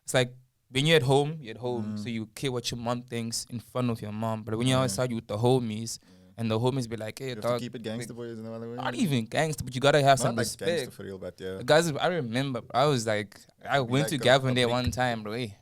it's like when you're at home, so you care what your mom thinks in front of your mom. But when you're outside, you with the homies, and the homies be like, "Hey, You have to dog, keep it gangster boys. No other way. not even gangster, but you gotta have some Not like respect." gangster for real, but yeah. Guys, I remember, I was like, I Be went like to a Gavin there big- one time, bro. It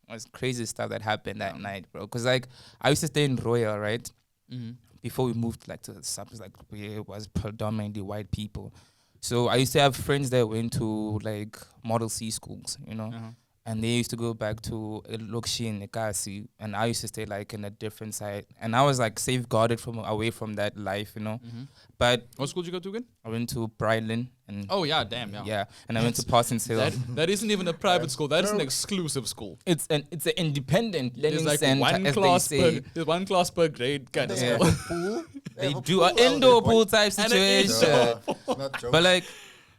was crazy stuff that happened that night, bro. Cause like I used to stay in Royal, right? Mm-hmm. Before we moved like to the suburbs, like where it was predominantly white people. So I used to have friends that went to like Model C schools, you know, Uh-huh. and they used to go back to Lokshi and Nekasi, and I used to stay like in a different side, and I was like safeguarded from away from that life, you know. Mm-hmm. But What school did you go to again? I went to Brylin and Oh yeah, damn yeah. yeah, and I went to Parsons Hill. That isn't even a private school. That is an No. exclusive school. It's an independent learning There's like center, one as class they say. there's one class per grade kind of They school. have a pool. They have a do pool an out there, indoor boy. pool type And an situation. No, it's not jokes. But like,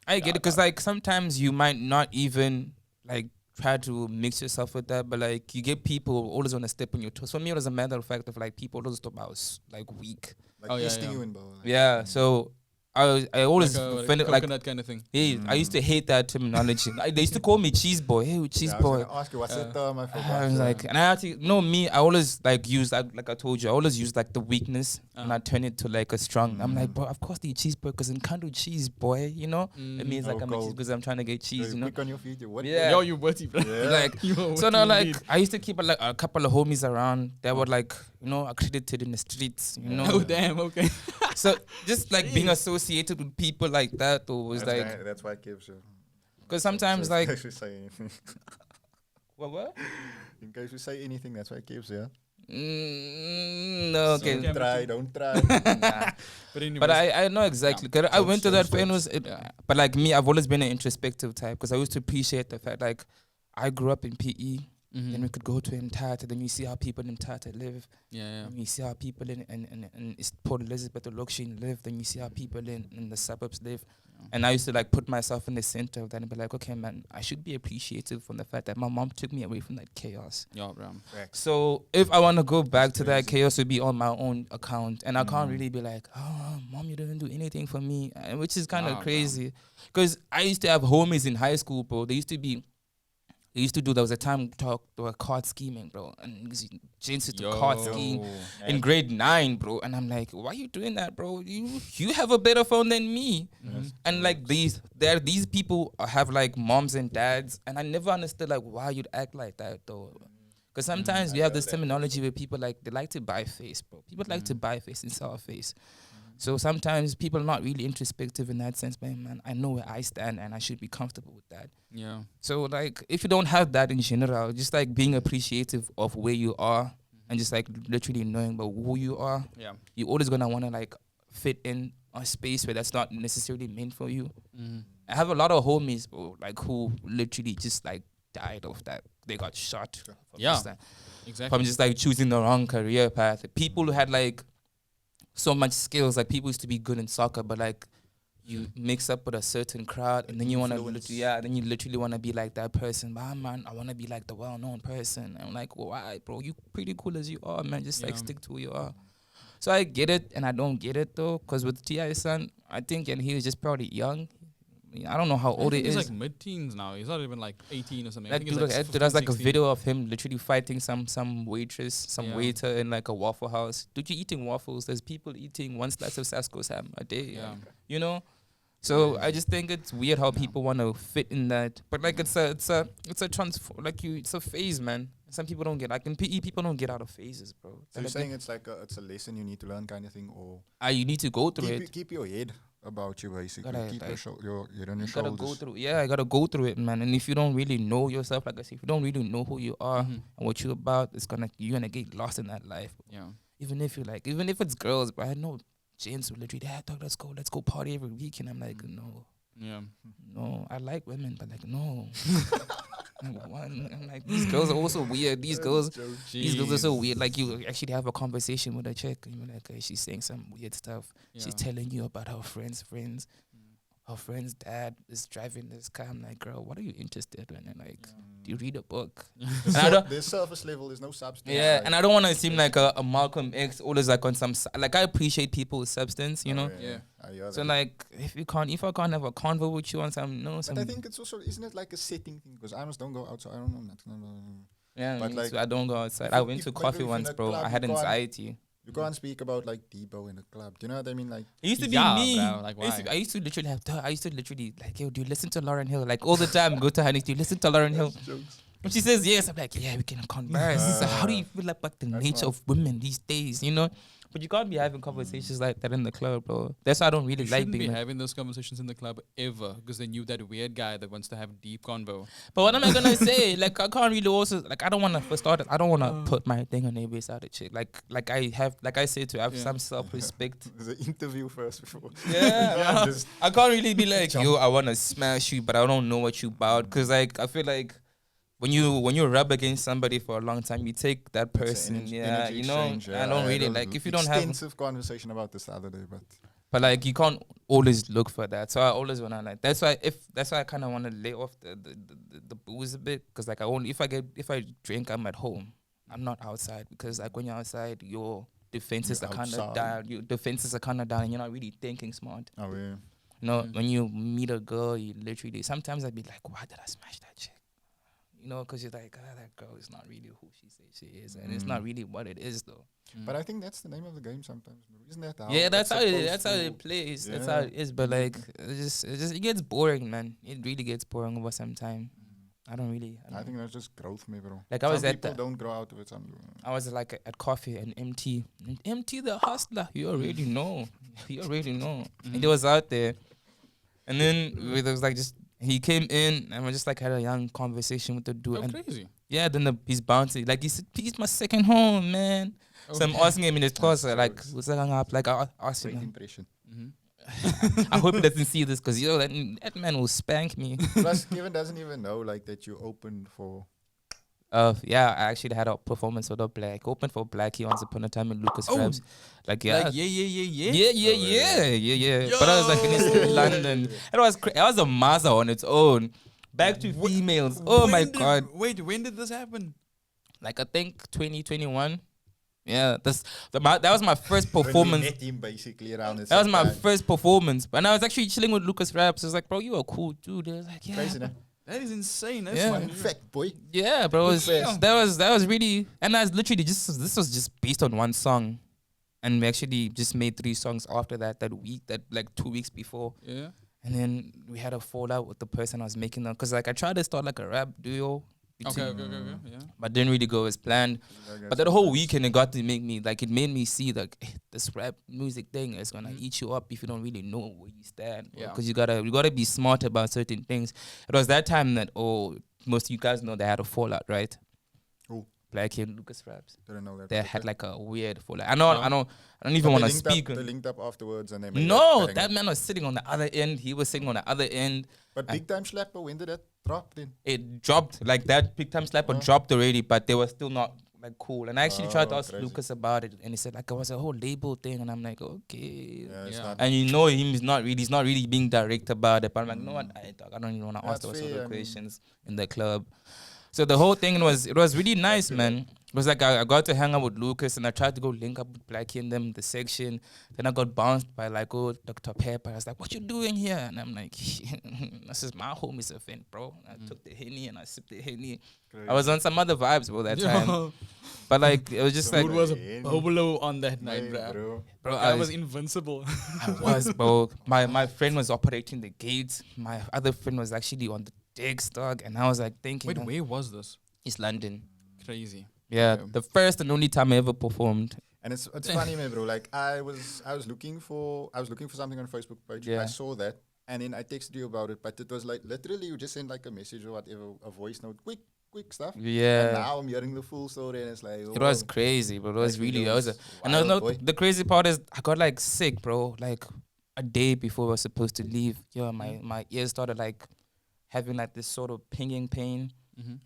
I get it because like sometimes you might not even like try to mix yourself with that, but like you get people who always want to step on your toes. For me, it was a matter of fact of like people always thought I was like weak. like Oh, yeah, testing yeah. you in, bro. Like, Yeah, so I always like a found it like. coconut kind of thing. Hey, I used to hate that terminology. They used to call me cheese boy. Hey, cheese Yeah, I was boy. gonna ask you what's the term? I forgot. I was like, and I actually, no, me, I always like use, like I told you, I always use like the weakness and I turn it to like a strong. I'm like, bro, of course the cheese boy, because in can't do cheese boy, you know? It means like Oh, I'm a cheese cold. because I'm trying to get cheese, you know? quick on your feet. What? Yeah. Yo, you witty, bro. Yeah. Like, You are so witty now like, indeed. I used to keep like a couple of homies around that were like, you know, accredited in the streets, you know? Oh damn. Okay. So just like being associated with people like that though was That's like, why- that's why I give you. because sometimes like, in case we say anything, what? in case we say anything, that's why it gives you. No, okay. Okay. Don't try. Nah. But anyways, But I know exactly. 'Cause I went to that Jokes, fan was, but like me, I've always been an introspective type because I used to appreciate the fact like I grew up in PE. Mhm. Then we could go to Mtata. Then you see how people in Mtata live. yeah. And you see how people in Port Elizabeth or Lokshin live. Then you see how people in the suburbs live. And I used to like put myself in the center of that and be like, okay, man, I should be appreciative from the fact that my mom took me away from that chaos. Yeah, bro. So if I want to go back to that chaos, it would be on my own account, and I can't really be like, "Oh, mom, you didn't do anything for me," which is kind of Nah, crazy. Because I used to have homies in high school, bro. They used to do. There was a time they were card scheming, bro, and gents used to card scheme in grade 9, bro. And I'm like, why you doing that, bro? You have a better phone than me. And like these people have like moms and dads, and I never understood like why you'd act like that though. Because sometimes you have this terminology where people like they like to buy face, bro. People like to buy face and sell face. So sometimes people are not really introspective in that sense, but man, I know where I stand and I should be comfortable with that. Yeah. So like if you don't have that in general, just like being appreciative of where you are and just like literally knowing about who you are, Yeah. you're always gonna wanna like fit in a space where that's not necessarily meant for you. I have a lot of homies, bro, like who literally just like died of that. They got shot. From Yeah. just, Exactly. from just like choosing the wrong career path. People who had like so much skills, like people used to be good in soccer, but like you mix up with a certain crowd and then you want to then you literally want to be like that person. But man, I want to be like the well-known person. And I'm like, well, why, bro? You pretty cool as you are, man. Just like Yeah. stick to who you are. So I get it and I don't get it though, because with T.I.'s son, I think, and he was just probably young. I don't know how old he He's is. like mid-teens now. He's not even like 18 or something. I That think dude, he's like there's 15, like a 16. video of him literally fighting some waitress, some Yeah. waiter in like a Waffle House. Dude, you eating waffles? There's people eating one slice of Sasco's ham a day. Yeah. You know. So I just think it's weird how people want to fit in that, but like it's a it's a phase, man. Some people don't get, like in PE, people don't get out of phases, bro. So you're saying it's like it's a lesson you need to learn kind of thing, or You need to go through it. keep your head about you basically. Gotta, Keep like, your head on your You gotta shoulders. go through. Yeah, I gotta go through it, man. And if you don't really know yourself, like I said, if you don't really know who you are and what you're about, you're gonna get lost in that life. Yeah. Even if it's girls, but I know gents who literally, dog, let's go party every week, and I'm like, no. Yeah. No, I like women, but like no. Number one, I'm like, these girls are also weird. These girls are so weird. Like you actually have a conversation with a chick, and you're like, she's saying some weird stuff. Yeah. She's telling you about her friends. Her friend's dad is driving this car. I'm like, girl, what are you interested in? And like, do you read a book? And I don't, There's surface level. There's no substance. yeah, like- and I don't want to seem like a Malcolm X, always like on some like I appreciate people with substance, you know. Yeah. I hear So that. like, if I can't have a convo with you on some, But I think it's also, isn't it like a setting thing? Because I almost don't go outside. I don't know nothing. yeah, but me like, too. I don't go outside. if I you- went if- to but coffee if in once, a bro. club I had you can't- anxiety. You can't speak about like Debo in a club. Do you know what I mean? Like, It used to be Yeah, me. bro, like, I used to literally like, yo, do you listen to Lauren Hill? Like all the time, go to her next, do you listen to Lauren Hill? When she says yes, I'm like, yeah, we can converse. So how do you feel about the nature of women these days, you know? But you can't be having conversations like that in the club, bro. That's why I don't really You like shouldn't be being like, having those conversations in the club ever, because then you that weird guy that wants to have deep convo. but what am I gonna say? Like I can't really also like I don't wanna for starters, I don't wanna put my thing on every side of chick. Like I said to have some self respect. there's an interview first before. Yeah. Just- I can't really be like, yo, I wanna smash you, but I don't know what you about. Cause like I feel like when you rub against somebody for a long time, you take that person. energy- Yeah, energy you know. exchange, I don't really had a like if you don't have, extensive conversation about this the other day, but like you can't always look for that. So I always wanna like that's why I kind of want to lay off the booze a bit, because like if I drink, I'm at home. I'm not outside, because like when you're outside, your defenses You're are kind of outside. down. Your defenses are kind of down, and you're not really thinking smart. oh yeah. You know, when you meet a girl, you literally sometimes I'd be like, why did I smash that chick? You know, because you're like, that girl is not really who she says she is, and it's not really what it is, though. But I think that's the name of the game sometimes, bro. Isn't that how Yeah, it's that's how supposed to- it plays. That's Yeah. how it is. But like, it gets boring, man. It really gets boring over some time. I don't really. I think that's just growth, maybe, bro. Like, I was some at people the- don't grow out of it. Some do. I was like at coffee and MT the hustler. You already know. And he was out there, and then it was like just he came in and we just like had a young conversation with the dude. Oh, And crazy. yeah, then he's bouncing. Like he said, he's my second home, man. So I'm asking him in his class, like, what's that up? Like I asked Great him. impression. I hope he doesn't see this, because that man will spank me. Plus, Kevin doesn't even know like that you opened for. Yeah, I actually had a performance for the Black. Opened for Blackie once upon a time in Lucas Rabs. Like, yeah. Like, yeah. Yeah. But I was like in East London. It was it was a Mazda on its own. Back to females. Oh my God. Wait, when did this happen? Like I think 2021. Yeah, that was my first When we performance. met him basically around the That was same my time. first performance. And I was actually chilling with Lucas Raps. I was like, bro, you a cool dude. I was like, yeah. Crazy, no? That is insane. That's Yeah. like- Fun fact, boy. Yeah, bro. Good That was really, and I was literally this was just based on one song. And we actually just made 3 songs after that week, that like 2 weeks before. Yeah. And then we had a fallout with the person I was making them. Cause like I tried to start like a rap duo. Okay. Yeah. But didn't really go as planned. But that whole weekend, it got to make me, like, it made me see, like, this rap music thing is gonna eat you up if you don't really know where you stand. Yeah. Because you gotta be smart about certain things. It was that time that, most of you guys know they had a fallout, right? Who? Blackie and Lucas Raps. Didn't know that. They Okay. had like a weird fallout. I don't even But want to they linked up- speak. They linked up afterwards and they made No, banger. that man was sitting on the other end. He was sitting on the other end. But Big Time Slapper, when did that drop then? It dropped, like that big time slapper dropped already, but they were still not like cool. And I actually tried to ask crazy. Lucas about it, and he said like it was a whole label thing, and I'm like, okay. Yeah, it's Yeah. not. And you know he's not really being direct about it. But I'm like, no, I don't even want to ask That's those sort fair, of I mean. questions in the club. So the whole thing it was really nice, man. It was like I got to hang out with Lucas and I tried to go link up with Blackie and them, the section. Then I got bounced by like Dr. Pepper. I was like, what you doing here? And I'm like, this is my homie's event, bro. And I took the Henny and I sipped the Henny. I was on some other vibes, bro, that time. But like, it was just like... Food was a bubble on that night, bro. I was invincible. I was, bro. My friend was operating the gates. My other friend was actually on the decks, dog. And I was like thinking... Wait, where was this? East London. Crazy. Yeah, the first and only time I ever performed. And it's funny, man, bro. Like I was looking for something on Facebook page. Yeah. I saw that, and then I texted you about it. But it was like literally you just send like a message or whatever, a voice note, quick stuff. And Yeah. now I'm hearing the full story, and it's like It was crazy, bro. It was Like, really it was and wild, boy. the crazy part is I got like sick, bro. Like a day before I was supposed to leave. Yeah, my ears started like having like this sort of pinging pain.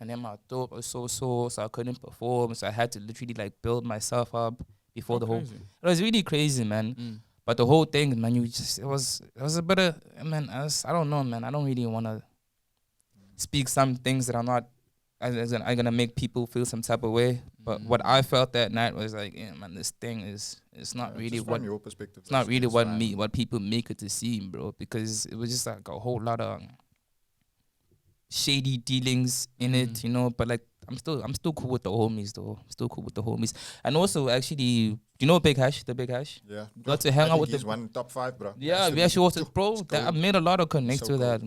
And then my throat was so sore, so I couldn't perform. So I had to literally like build myself up before the whole. Crazy. It was really crazy, man. But the whole thing, man, it was a bit of, man. I don't know, man. I don't really want to speak some things that are not. I'm gonna make people feel some type of way. But what I felt that night was like, yeah, man, this thing it's not really just what from your perspective. it's not really what fine. what people make it to seem, bro. Because it was just like a whole lot of shady dealings in it, you know. But like I'm still cool with the homies though. Still cool with the homies. And also actually, do you know Big Hash? The Big Hash? Yeah. Got to hang I out think with he's the one top 5, bro. yeah, we actually also bro. It's I cold. made a lot of connects So with that.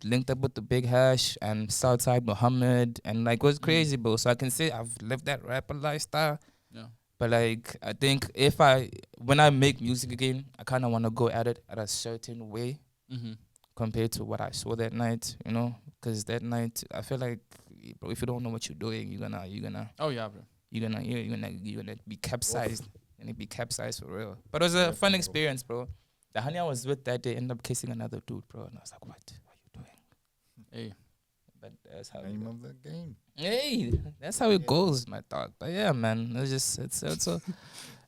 Linked up with the Big Hash and Southside Muhammad and like it was crazy, bro. So I can say I've lived that rapper lifestyle. Yeah. But like I think when I make music again, I kind of want to go at it at a certain way compared to what I saw that night, you know. Because that night I feel like, bro, if you don't know what you're doing, you're gonna Oh yeah, bro. you're gonna be capsized. And it be capsized for real. But it was a fun experience, bro. The honey I was with that day ended up kissing another dude, bro. And I was like, what are you doing? Hey. But that's how Name of the game. hey, that's how it goes, my dog. But yeah, man, it's So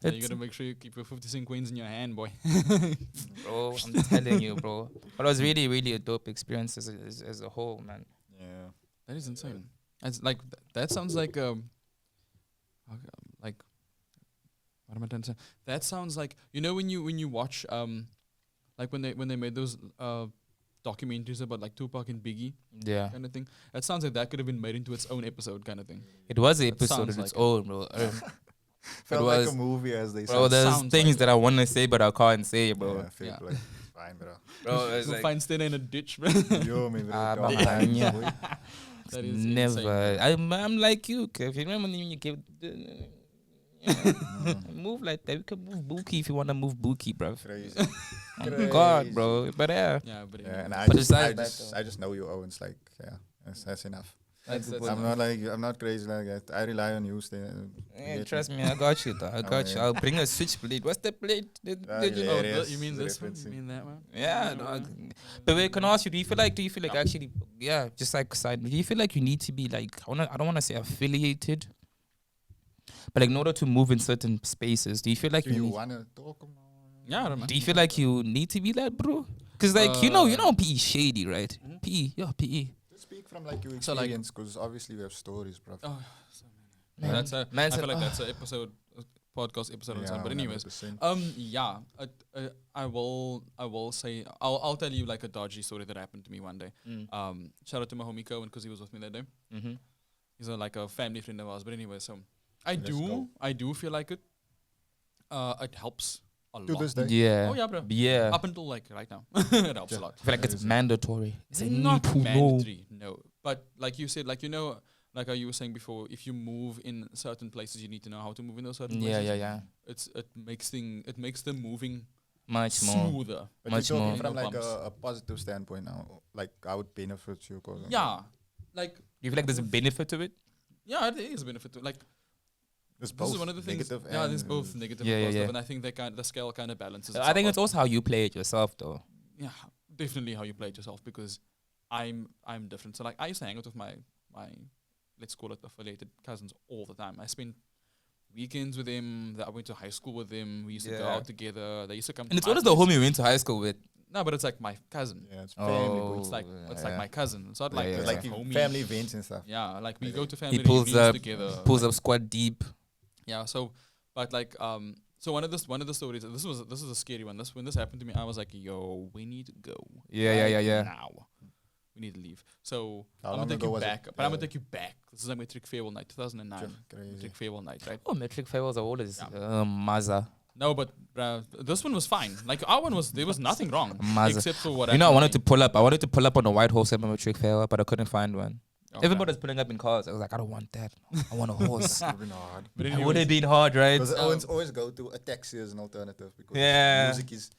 you gotta make sure you keep your 50 coins in your hand, boy. bro, I'm telling you, bro. But it was really, really a dope experience as a whole, man. Yeah. That is insane. That's like that sounds like what am I trying to say? That sounds like, you know, when you watch like when they made those documentaries about like Tupac and Biggie Yeah. kind of thing. That sounds like that could have been made into its own episode kind of thing. It was an That episode sounds of its like it. own, bro. Felt was- like a movie, as they Bro, say. there's sounds things like that I want to say, but I can't say, bro. Yeah, fair Yeah. play. Fine, bro. Bro, it's You'll like, find Ustena in a ditch, bro. Yo, man, Ah, bro. behind ya. Boy. That is never. insane. I'm like you, Kev. You remember when you give move like that? We can move Buki if you want to move Buki, bro. Crazy. Oh God, bro. But yeah, Yeah, but Yeah, and But besides I just know you, Owens. Like, yeah, that's enough. that's I'm not crazy like that. I rely on you. yeah, trust me, I got you, though. I got you. yeah. I'll bring a switchblade. What's the blade? Did you know? Oh, Hilarious. you mean this one? You Referencing. mean that one? Yeah, dog. But wait, can I ask you? Do you feel like actually? Yeah, just like side. Do you feel like you need to be like? I don't want to say affiliated, but like in order to move in certain spaces, do you feel like Do you need, wanna talk about? Yeah, I don't know. do you feel like you need to be that, bro? Because like you know PE shady, right? PE, yeah, PE. Just speak from like your So, like- experience, because obviously we have stories, bro. Oh, so Man, that's a. man I said, feel like "Oh." that's an episode, podcast episode on its own. But anyways, 100%. yeah, I will say I'll tell you like a dodgy story that happened to me one day. Shout out to my homie Cohen because he was with me that day. Mm-hmm. He's like a family friend of ours. But anyway, so I Let's do feel like it. It helps a To lot. this day. Yeah. Oh yeah, bro. Yeah. Up until like right now, it helps a lot. I feel like it's mandatory. It's Not need to know. mandatory, no. But like you said, like you know, like how you were saying before, if you move in certain places, you need to know how to move in those certain Yeah, places. yeah. It makes the moving Much more. smoother. But Much you're talking more. from No like bumps. a positive standpoint now, like how it benefits you. Yeah, like Do you feel like there's a benefit to it? yeah, it is a benefit. Like There's this is one of the things. negative Yeah, and there's both negative Yeah, and yeah, positive, yeah. and I think the scale kind of balances. I itself think out. it's also how you play it yourself, though. Yeah, definitely how you play it yourself, because I'm different. So like I used to hang out with my let's call it affiliated cousins all the time. I spent weekends with them. I went to high school with them. We used to go Yeah. out together. They used to come. And it's to my always the place. homie you went to high school with. No, but it's like my cousin. Yeah, it's family. Oh, It's like yeah. my cousin. It's not Yeah, like yeah, It's yeah. like the homie. family events and stuff. Yeah, like we Okay. go to family He pulls reunions up, together. pulls like, up squad deep. Yeah. So, but like so one of the stories. This was a scary one. When this happened to me, I was like, yo, we need to go. Yeah. Now, we need to leave. So How I'm long gonna take ago you was it? back. But I'm gonna Yeah. take you back. This is a metric farewell night, 2009. Crazy. Metric farewell night, right? Oh, metric farewells are always Yeah. Maza. No, but this one was fine. Like our one was, there was nothing wrong Maza. except for what You know, I happened wanted to me. pull up. I wanted to pull up on a white horse at my metric farewell, but I couldn't find one. Okay. Everybody's pulling up in cars. I was like, I don't want that. I want a horse. Would've been hard. But It anyways, would have been hard, right? Because Owens always go to a taxi as an alternative because Yeah. music is.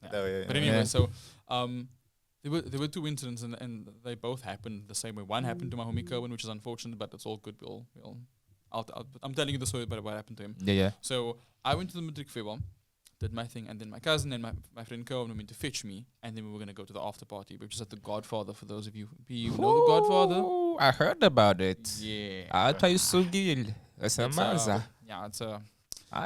Yeah. Oh, yeah, But yeah. anyway, Yeah. so there were two incidents and they both happened the same way. One happened to my homie Kerwin, which is unfortunate, but it's all good. I'm telling you the story about what happened to him. Yeah. So I went to the matric farewell, did my thing, and then my cousin and my friend Kerwin went to fetch me, and then we were gonna go to the after party, which is at the Godfather. For those of you who know the Godfather, Ooh, I heard about it. yeah, I tell you, Sugil. It's a It's, Maza. yeah, it's a.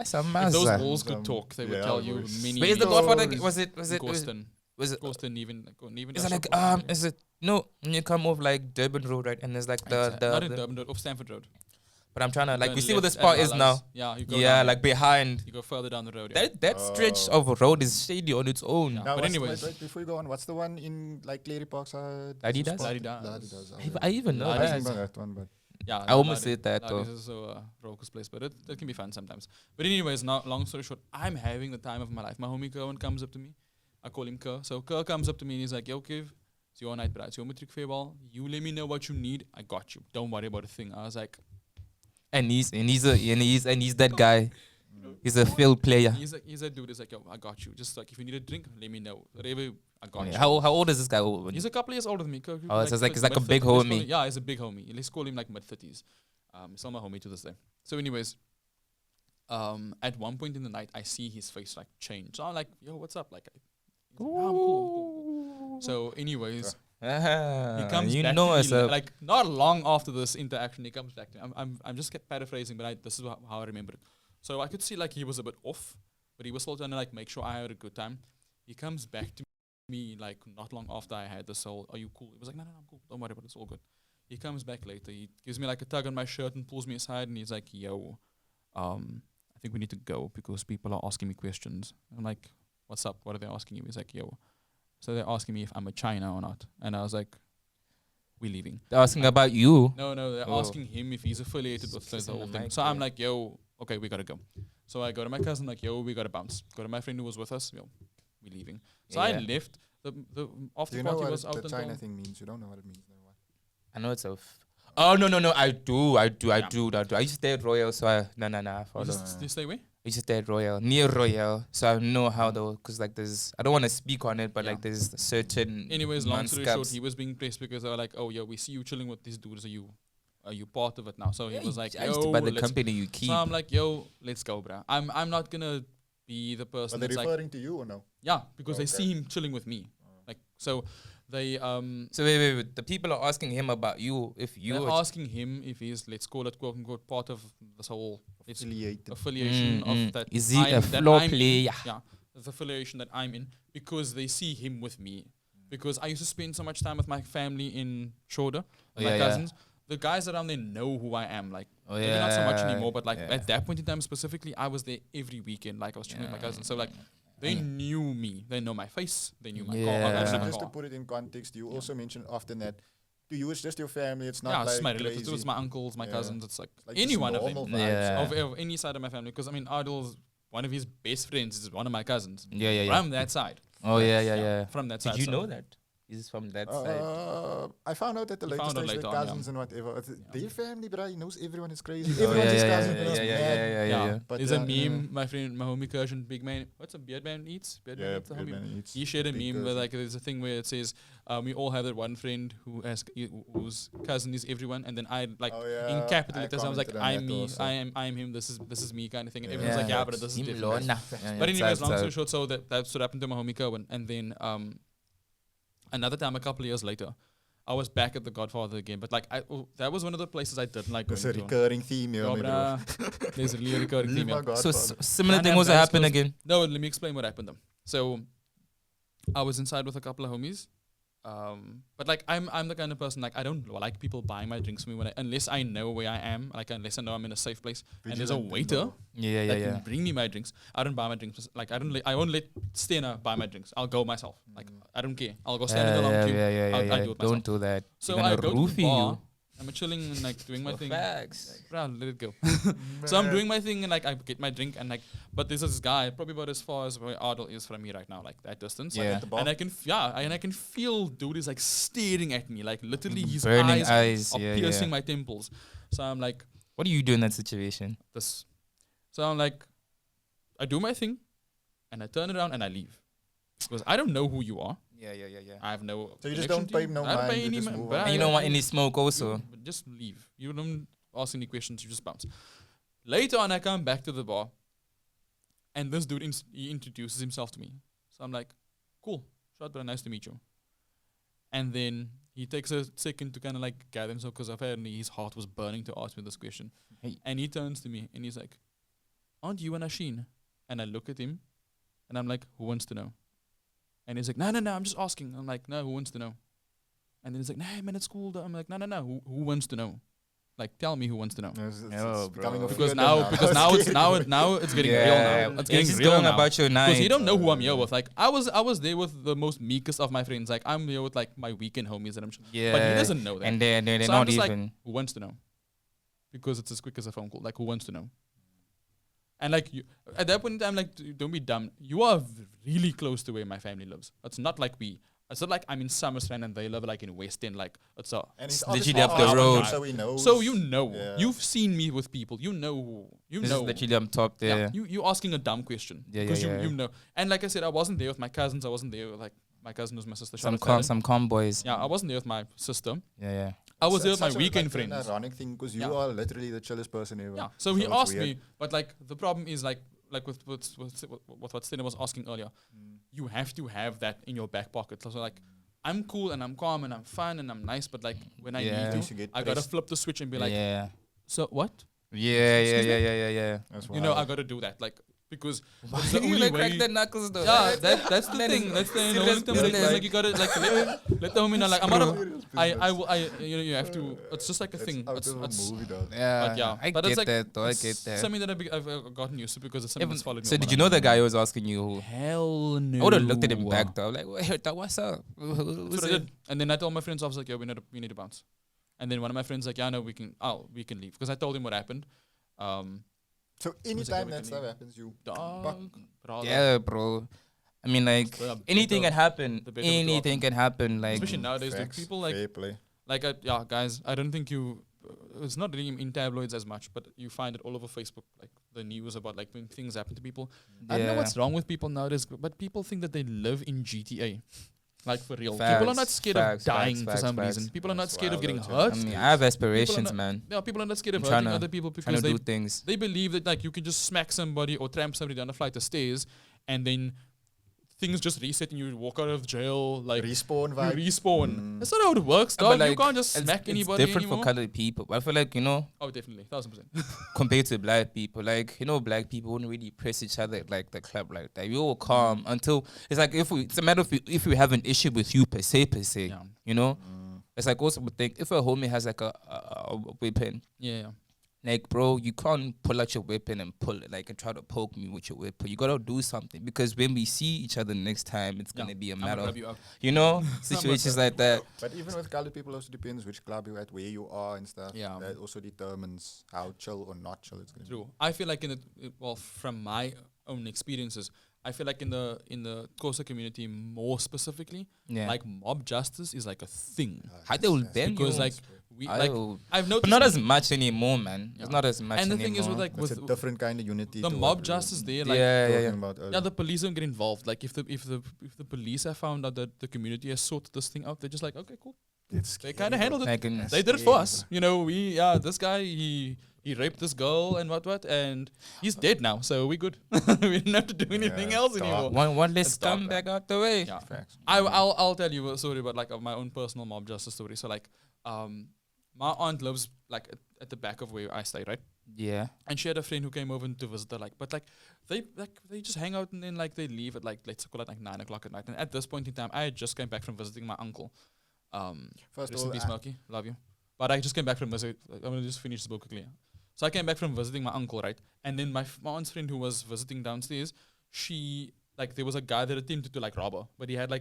It's a If those Maza. walls could talk, they would Yeah, tell you boys. many. Where's the Those- Godfather? Was it? Gorston. Was it? Gorston even. Is it like Is it no? When you come off like Durban Road, right? And there's like not in the. Durban Road, off Stanford Road. But I'm trying to like. Turn We see where the left at spot is Halals. now. Yeah, you go Yeah, down like there. behind. You go further down the road. Yeah. That stretch Oh. of road is shady on its own. Yeah. Now, But what's- anyways. wait, before you go on, what's the one in like Clary Parkside? Adidas? Adidas. I even know I Adidas. think that. about that one, but Yeah, I almost Ladi- said that Ladi though. is also a raucous place, but it can be fun sometimes. But anyways, now long story short, I'm having the time of my life. My homie Kerwin comes up to me. I call him Kerr. So Kerr comes up to me and he's like, "Yo, Kev, it's your night, bro. It's your matric farewell. You let me know what you need. I got you. Don't worry about a thing." I was like, And he's that guy. He's a field player. he's that dude. He's like, "Yo, I got you. Just like if you need a drink, let me know. Whatever, I got you." How old is this guy? He's a couple years older than me. Kerr, Oh, so it's like- it's like a big mid-thirties. Let's call homie. him- Yeah, he's a big homie. Let's call him like mid-30s. He's still my homie to this day. So anyways, at one point in the night, I see his face like change. So I'm like, "Yo, what's up?" Like, he's like, "Ah, I'm cool. So anyways, he comes you back know to us. me, like not long after this interaction, he comes back to me. I'm just kept paraphrasing, but this is how I remember it. So I could see like he was a bit off, but he was still trying to like make sure I had a good time. He comes back to me like not long after I had this whole, "Are you cool?" He was like, "No, I'm cool. Don't worry about it. It's all good." He comes back later. He gives me like a tug on my shirt and pulls me aside, and he's like, "Yo, I think we need to go because people are asking me questions." I'm like, "What's up? What are they asking you?" He's like, "Yo." So they're asking me if I'm a China or not. And I was like, "We're leaving." They're asking about you. No, they're Oh. asking him if he's affiliated with the Kissing whole the thing. mic, So I'm yeah. like, "Yo, okay, we gotta go." So I go to my cousin, like, "Yo, we gotta bounce." Go to my friend who was with us, "Yo, we're leaving." So I Yeah. left. The after do you know party what was out the China until thing means? You don't know what it means. No, what? I know it's a. Oh no! I do. I Yeah. used to stay at Royal, so I I follow. you stay away? I used to stay at Royal, near Royal, so I know how because like there's. I don't want to speak on it, but Yeah. like there's certain. Anyways, long story short, manscaps. he was being pressed because they were like, "Oh yeah, we see you chilling with these dudes. Are you part of it now?" So he was like, I used to buy the let's company you keep. So I'm like, "Yo, let's go, bruh. I'm not gonna be the Are person they that's like, referring to you or no? yeah, because they Okay. see him chilling with me. Like, so they So wait. The people are asking him about you. If you they're are asking him if he's, let's call it quote unquote, part of this whole Affiliated. affiliation of that. Is he I'm- a that floor I'm in. player? Yeah, the affiliation that I'm in because they see him with me. Because I used to spend so much time with my family in Shoulder, Oh, my yeah, cousins. The guys around there know who I am. Like, Oh, maybe not so much yeah, anymore, but like yeah. at that point in time specifically, I was there every weekend. Like I was chilling with my cousins. So like they Yeah. knew me. They know my face. They knew my Yeah. car. But I just to put it in context, you also mentioned often that to you it's just your family. It's not yeah, like it's my relatives. crazy. It's my uncles, my Yeah. cousins. It's like Like any just one of normal them. vibes. Yeah. Of any side of my family. Because I mean, Idol's one of his best friends is one of my cousins. Yeah. From that side. Oh yeah. From that side. Did you so- know that? He's from that side. I found out at the You later found out stage later with on, cousins and whatever. Their family, but he knows everyone is crazy. Oh, Everyone's his yeah, cousin. yeah, and it's yeah, mad. yeah. But There's a yeah, meme, my friend, my homie Kursion, big man. What's a beard man eats? Beard man Yeah, eats the good homie. man, it's He shared a big meme where person. like there's a thing where it says we all have that one friend whose cousin is everyone, and then I like Oh, yeah, in capital I letters I was like commented on I'm that me, also. I am him. This is me kind of thing, and Yeah. everyone's like Yeah. but this is Him different. Lorna. But anyways, long story short, so that's what happened to my homie Kerwin, and then another time a couple of years later, I was back at the Godfather again, but like that was one of the places I didn't like There's a going to. recurring theme here. No, maybe. bruh. There's really a recurring Leave theme. my here. So Godfather. similar Can't thing have was guys happen close- again. No, let me explain what happened though. So I was inside with a couple of homies. But like I'm the kind of person like I don't like people buying my drinks for me unless I know where I am, like unless I know I'm in a safe place and there's a waiter that can bring me my drinks. I don't buy my drinks. Like I won't let Ustena buy my drinks. I'll go myself. Like I don't care. I'll go stand in the long queue. I'll do it myself. Don't do that. So I go to the bar. I'm chilling and like doing my thing. Facts. Bruh, let it go. So I'm doing my thing and like I get my drink and like, but there's this guy probably about as far as where Ardell is from me right now, like that distance. Yeah. And I can and I can feel dude is like staring at me, like literally his Burning eyes are yeah, piercing my temples. So I'm like, what do you do in that situation? this. So I'm like, I do my thing, and I turn around and I leave because I don't know who you are. Yeah. I have no. So you just connection don't to pay no I don't mind, pay you any just mind, move but on. I- And you don't want I- any smoke also. you just leave. You don't ask any questions. You just bounce. Later on, I come back to the bar, and this dude he introduces himself to me. So I'm like, "Cool, shot, brother. Nice to meet you." And then he takes a second to kind of like gather himself because apparently his heart was burning to ask me this question. Hey. And he turns to me and he's like, "Aren't you an Asheen?" And I look at him, and I'm like, "Who wants to know?" And he's like, No, I'm just asking. I'm like, "No, who wants to know?" And then he's like, "Nah, man, it's cool." I'm like, No, who wants to know? Like, tell me who wants to know. Oh, becoming bro. a Because fear now, then because now it's getting real now. It's getting just real going now. about your night. Because he don't know who I'm here with. Like, I was there with the most meekest of my friends. Like, I'm here with like my weekend homies, and Yeah. but he doesn't know that. And they're So I'm not just even. like, who wants to know? Because it's as quick as a phone call. Like, who wants to know? And like, at that point in time, like, don't be dumb. You are really close to where my family lives. It's not like it's not like I'm in Somerstrand and they live like in West End. Like, it's a. And he's literally obviously up the asking, road. so he knows. So you know, Yeah. you've seen me with people. You know, This is literally on top Yeah, there. you asking a dumb question Yeah, because yeah. you know. And like I said, I wasn't there with my cousins. I wasn't there with like my cousin was my sister. Some shout out Fallon. calm boys. Yeah, I wasn't there with my sister. Yeah. I was It's there with my such a, weekend like, friends. An ironic thing because you Yeah. are literally the chillest person ever. Yeah. So he it's asked weird. me, but like the problem is like with what Ustena was asking earlier, you have to have that in your back pocket. So like, I'm cool and I'm calm and I'm fun and I'm nice, but like when I Yeah. need You to, should get I gotta pressed. flip the switch and be like, yeah. so what? Yeah. That's You know, why. I gotta do that, like because Why it's the you only like way. crack the knuckles though? Yeah, that's the thing. That's the Serious only thing. business. Like you gotta like let the homie know. Like I'm not. Serious I business. you have to. It's just like a It's thing. out It's, of a it's movie, dog. Yeah, But yeah, I but get it's like- that though. I it's get that. something that I've gotten used to because it's something that's followed me. So all did my you know life. the guy who was asking you who? Hell no. I would have looked at him back though. Like, wait, what's up? That's what I did. And then I told my friends, I was like, "Yo, we need to bounce." And then one of my friends like, "Yeah, no, we can leave," because I told him what happened. So anytime that stuff happens, you Dog, brother. Yeah, bro. I mean, like Well, anything the- can happen. the better the Anything can happen. Like, Especially nowadays, like facts, people like fair play. yeah, guys. I don't think you. It's not really in tabloids as much, but you find it all over Facebook, like the news about like when things happen to people. I don't know yeah. what's wrong with people nowadays, but people think that they live in GTA, like for real. People are not Facts, scared facts, of dying facts, for facts, some facts. reason. People are not That's scared of wild getting though, hurt. I mean, I have aspirations, not- man. Yeah, people are not scared of I'm hurting tryna- other people Trying because to do things. they believe that like you can just smack somebody or tramp somebody down a flight of stairs and then things just reset and you walk out of jail like Respawn you vibe. respawn. That's not how it works, But, dog. You like, can't just It's- smack it's anybody different anymore. for colored people. But I feel like, Oh, definitely, 1000%. compared to black people, like, black people wouldn't really press each other at, like the club like that. We all calm until it's like it's a matter of if we have an issue with you per se, Yeah. you know. It's like also would think if a homie has like a weapon, Yeah. like bro, you can't pull out your weapon and pull it like and try to poke me with your weapon. You gotta do something because when we see each other next time, it's gonna be a I'm matter gonna of rub you up. situations like that. But even with colored people, also depends which club you're at, where you are and stuff. Yeah. That also determines how chill or not chill it's gonna True. I feel like from my own experiences, I feel like in the Xhosa community more specifically, Yeah, like mob justice is like a thing. be. how they will bend Because you. like I've noticed but not as much anymore, man. Yeah. It's not as much and the anymore. thing is with like It's a with different kind of unity. the to mob what justice there, we like yeah, were yeah. talking about earlier. yeah, the police don't get involved. Like if the police have found out that the community has sorted this thing out, they're just like, okay, cool. It's They scary, kind of bro. handled it. Like in- They did it for scary, us. You know, this guy he raped this girl and what, and he's dead now, so we good. We don't have to do anything Yeah, else dark. anymore. one less It's dark, come man. back out the way. Yeah. Facts. I'll tell you a story about like of my own personal mob justice story. So like, my aunt lives like at the back of where I stay, right? Yeah. and she had a friend who came over to visit her. But they just hang out and then they leave at let's call it 9 o'clock at night. And at this point in time, I had just came back from visiting my uncle. First of Rest in all, peace, Smokey, love you. But I just came back from visit. I'm gonna just finish this book quickly. So I came back from visiting my uncle, right? And then my aunt's friend who was visiting downstairs, she there was a guy that attempted to rob her, but he had a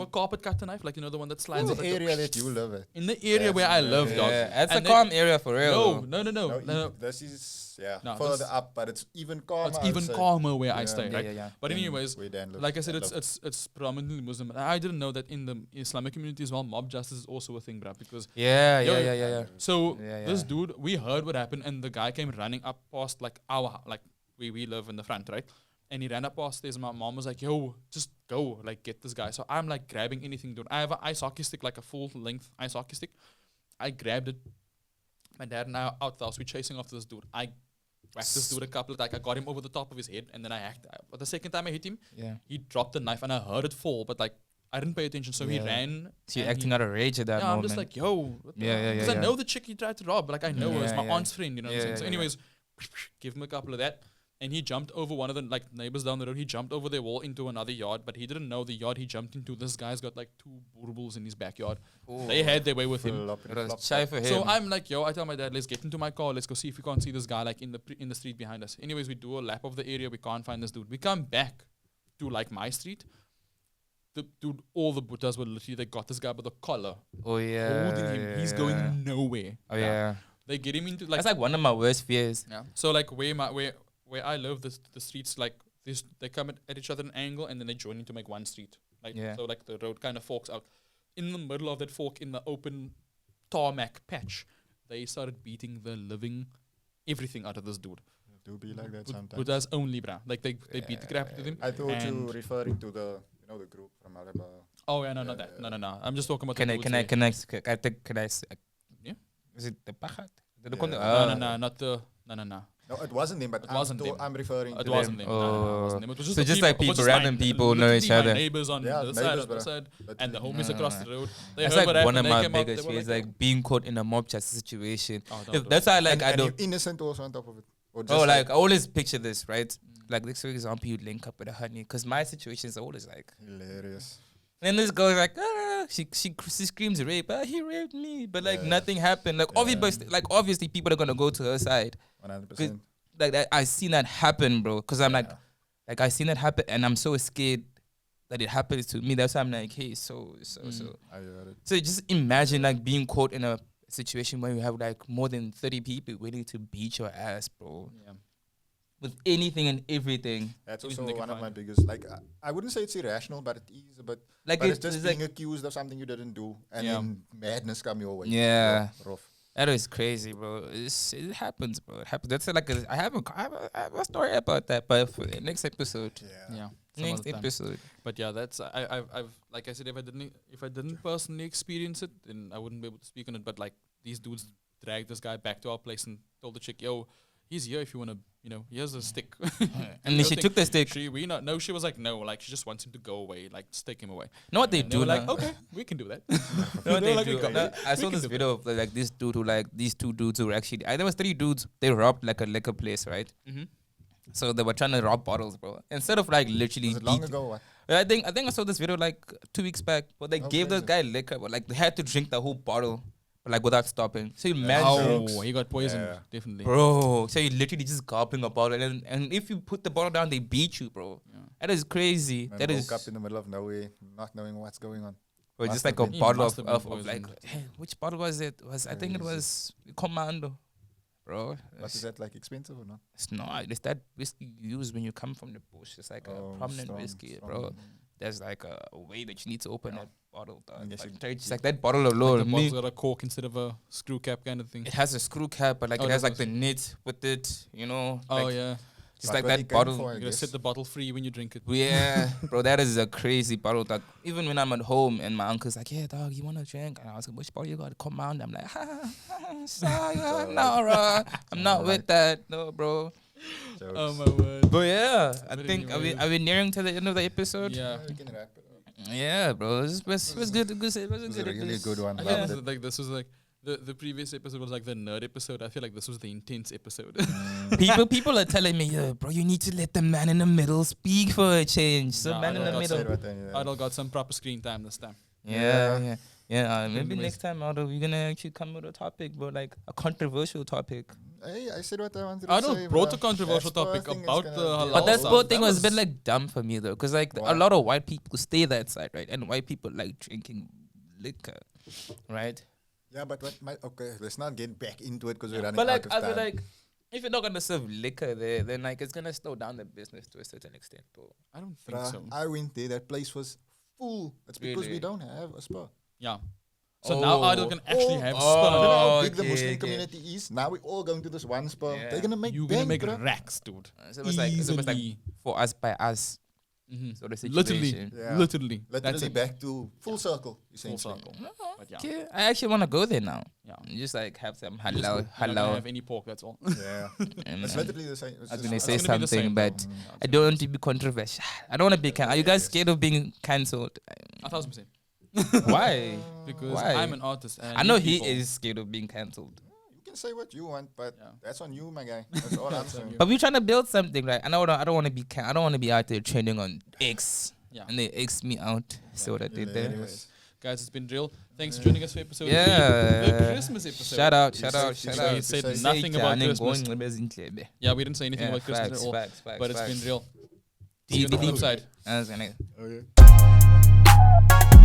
carpet cutter knife, the one that slides in out the like area that you live at. in the area where I live, dog. Yeah, it's And a calm area for No, real. no. This is No, further this- up, but it's even calmer. It's even outside. calmer where I Yeah. stay, right? Yeah. But anyways, Where Dan lives. like I said, love it's predominantly Muslim. And I didn't know that in the Islamic community as well, mob justice is also a thing, bruh. Because Yeah. so Yeah, this yeah. dude, we heard what happened, and the guy came running up past our where we live in the front, right? And he ran up past this. My mom was like, "Yo, just go, get this guy." So I'm grabbing anything, dude. I have an ice hockey stick, a full length ice hockey stick. I grabbed it. My dad and I are out the house. We're chasing after this dude. I whacked this dude a couple of I got him over the top of his head, and then I hacked. But the second time I hit him, Yeah. he dropped the knife, and I heard it fall, but I didn't pay attention, so he Yeah. ran. So you're and acting he- out of rage at that yeah, moment. I'm just like, yo, what the Yeah, hell? yeah, Because I yeah. know the chick he tried to rob, but I know her. It's my Yeah, aunt's friend, you know what I'm Yeah, saying? So yeah, anyways, give him a couple of that. And he jumped over one of the neighbors down the road. He jumped over their wall into another yard, but he didn't know the yard he jumped into. This guy's got 2 burbles in his backyard. They had their way with him. It was shy for him. So I'm like, yo, I tell my dad, let's get into my car. Let's go see if we can't see this guy in the street behind us. Anyways, we do a lap of the area. We can't find this dude. We come back to my street. The dude, all the Buddhas were literally, they got this guy by the collar, Oh yeah. holding him. He's going nowhere. Oh yeah. They get him into That's one of my worst fears. yeah. So where I live, the streets this, they come at each other at an angle and then they join in to make one street. Yeah. So the road kind of forks out. In the middle of that fork, in the open tarmac patch, they started beating the living everything out of this dude. Do be like that sometimes. Buddhas only, bruh. They beat the crap out of him. I thought you And- referring to the the group from Alabama. Oh yeah, no, not that. No. I'm just talking about Can the I dudes can I there. can I think can I Yeah. Is it the Pachat? No, not the no. No, it wasn't them, but It wasn't them. I'm referring It to wasn't them. them. No, it wasn't them. It was just So the just like it was people, just random people know each literally my other. neighbors on Yeah, this side, neighbors, on this bro. side, But and the homies across the road. They That's heard what one of happened, my they came out, biggest they were fears, like, like being caught in a mob justice situation. oh, That's why I and don't. you innocent also on top of it. Or just Oh, I always picture this, right? Like, for example, you link up with a honey, because my situation is always like, hilarious. and this girl's like, she screams rape, he raped me, but Yeah. nothing happened. Obviously, people are gonna go to her side. 100%. I seen that happen, bro. Because I'm I seen that happen, and I'm so scared that it happens to me. That's why I'm like, hey, so. I heard it. So just imagine being caught in a situation where you have more than 30 people waiting to beat your ass, bro. Yeah. With anything and everything. That's Anything also they can one of my find. biggest. I wouldn't say it's irrational, but it is a bit. Like But it- it's just it's being like- accused of something you didn't do, and Yeah. then madness come your way. Yeah. Rough. That is crazy, bro. It happens, bro. It happens. That's I have a story about that, but for the next episode. Yeah. some Next other time. episode. But yeah, that's I've like I said, if I didn't personally experience it, then I wouldn't be able to speak on it. But these dudes dragged this guy back to our place and told the chick, "Yo, he's here if you wanna, here's a stick." And then she took the stick. She was like, no, she just wants him to go away, just take him away. Know what they And they do were like, now? okay, we can do that. Know what They were they like, do? "We got it. I We saw can this do video of this dude these 2 dudes who were actually there was 3 dudes. They robbed a liquor place, right? Mm-hmm. So they were trying to rob bottles, bro. Instead of literally Was it long beat- ago? What? I think I saw this video 2 weeks back, but they Oh, gave this crazy. guy liquor, but they had to drink the whole bottle, but without stopping. So you Yeah. imagine, Oh, he got poisoned, Yeah. definitely. bro. So you literally just gulping a bottle, and if you put the bottle down, they beat you, bro. Yeah. That is crazy. And That is, woke up in the middle of nowhere, not knowing what's going on. or must just have a been. He bottle must have been of poisoned. which bottle was it? I think it Crazy. was Commando, bro. What is that expensive or not? It's not. It's that whiskey you use when you come from the bush. It's like Oh, a prominent strong, whiskey, strong. bro. There's a way that you need to open Yeah. that bottle. Dog. I guess Like, you- it's like that bottle The alone. bottle's got a cork instead of a screw cap kind of thing. It has a screw cap, but Oh, it has does the nit with it. Oh yeah, It's That's like what he that came bottle. for, I you're gonna guess. set the bottle free when you drink it. Yeah, bro, that is a crazy bottle. Dog. Even when I'm at home and my uncle's like, "Yeah, dog, you wanna drink?" And I was like, "Which bottle you got? Command." I'm like, sorry, no, bro, I'm not with that, no, bro. Jokes. Oh my word. But yeah, I But think anyway. are we nearing to the end of the episode? Yeah. We can wrap it up. Yeah, bro, it was good. It was a It was good a really episode. good one. I Yeah. think this was The previous episode was like the nerd episode. I feel like this was the intense episode. People are telling me, yo, bro, you need to let the man in the middle speak for a change. So Nah, man in the I middle. Adol got some proper screen time this time. Yeah. Maybe Anyways. next time, Aldo, we're gonna actually come with a topic, but like a controversial topic. Hey, I said what I wanted to Adol say. brought bro. a controversial That topic sport thing is about gonna the be halal But that stuff. sport thing That was a bit like dumb for me though, because like a Why? lot of white people stay that side, right? And white people like drinking liquor, right? Yeah, but okay, let's not get back into it because we're running But like, out I of feel time. like if you're not gonna serve liquor there, then like it's gonna slow down the business to a certain extent, bro. I don't think Bruh, so. I went there. That place was full. It's because Really? we don't have a spa. Yeah. So now Adol can actually have I don't know sperm. how big the okay, Muslim okay. community is. Now we're all going to this one spa. Yeah. They're gonna make You're bank, gonna make bruh. racks, dude. So it's like Easily. for us by us Mhm. sort of Literally, situation. Yeah. literally. That's Literally it. back to full circle, Full essentially. circle. But yeah, Okay, I actually want to go there now. yeah. Just like have some Just halal, you're not gonna halal. have any pork. That's all. Yeah, And, it's literally the same. It's I was just- gonna It's say gonna be the something, same, but Yeah, I don't want to be controversial. I don't want to be cancelled. Are you guys scared of being cancelled? 1,000%. Why? Because Why? I'm an artist. And I know you he people- is scared of being cancelled. You can say what you want, but Yeah. that's on you, my guy. That's all I'm That's on saying. you. But we're trying to build something, right? And I don't want to be I don't want to be out there trending on X Yeah. and they X me out. See what I did there? Hilarious. Guys, it's been real. Thanks for joining us for episode 3. Yeah. The Christmas episode. Shout out, You shout said- out, you shout said- out. You said Say- nothing about Christmas. Christmas. Yeah, we didn't say anything about Christmas facts, at all. facts, But it's facts. been real. See you on the flip side. I was gonna Oh, yeah.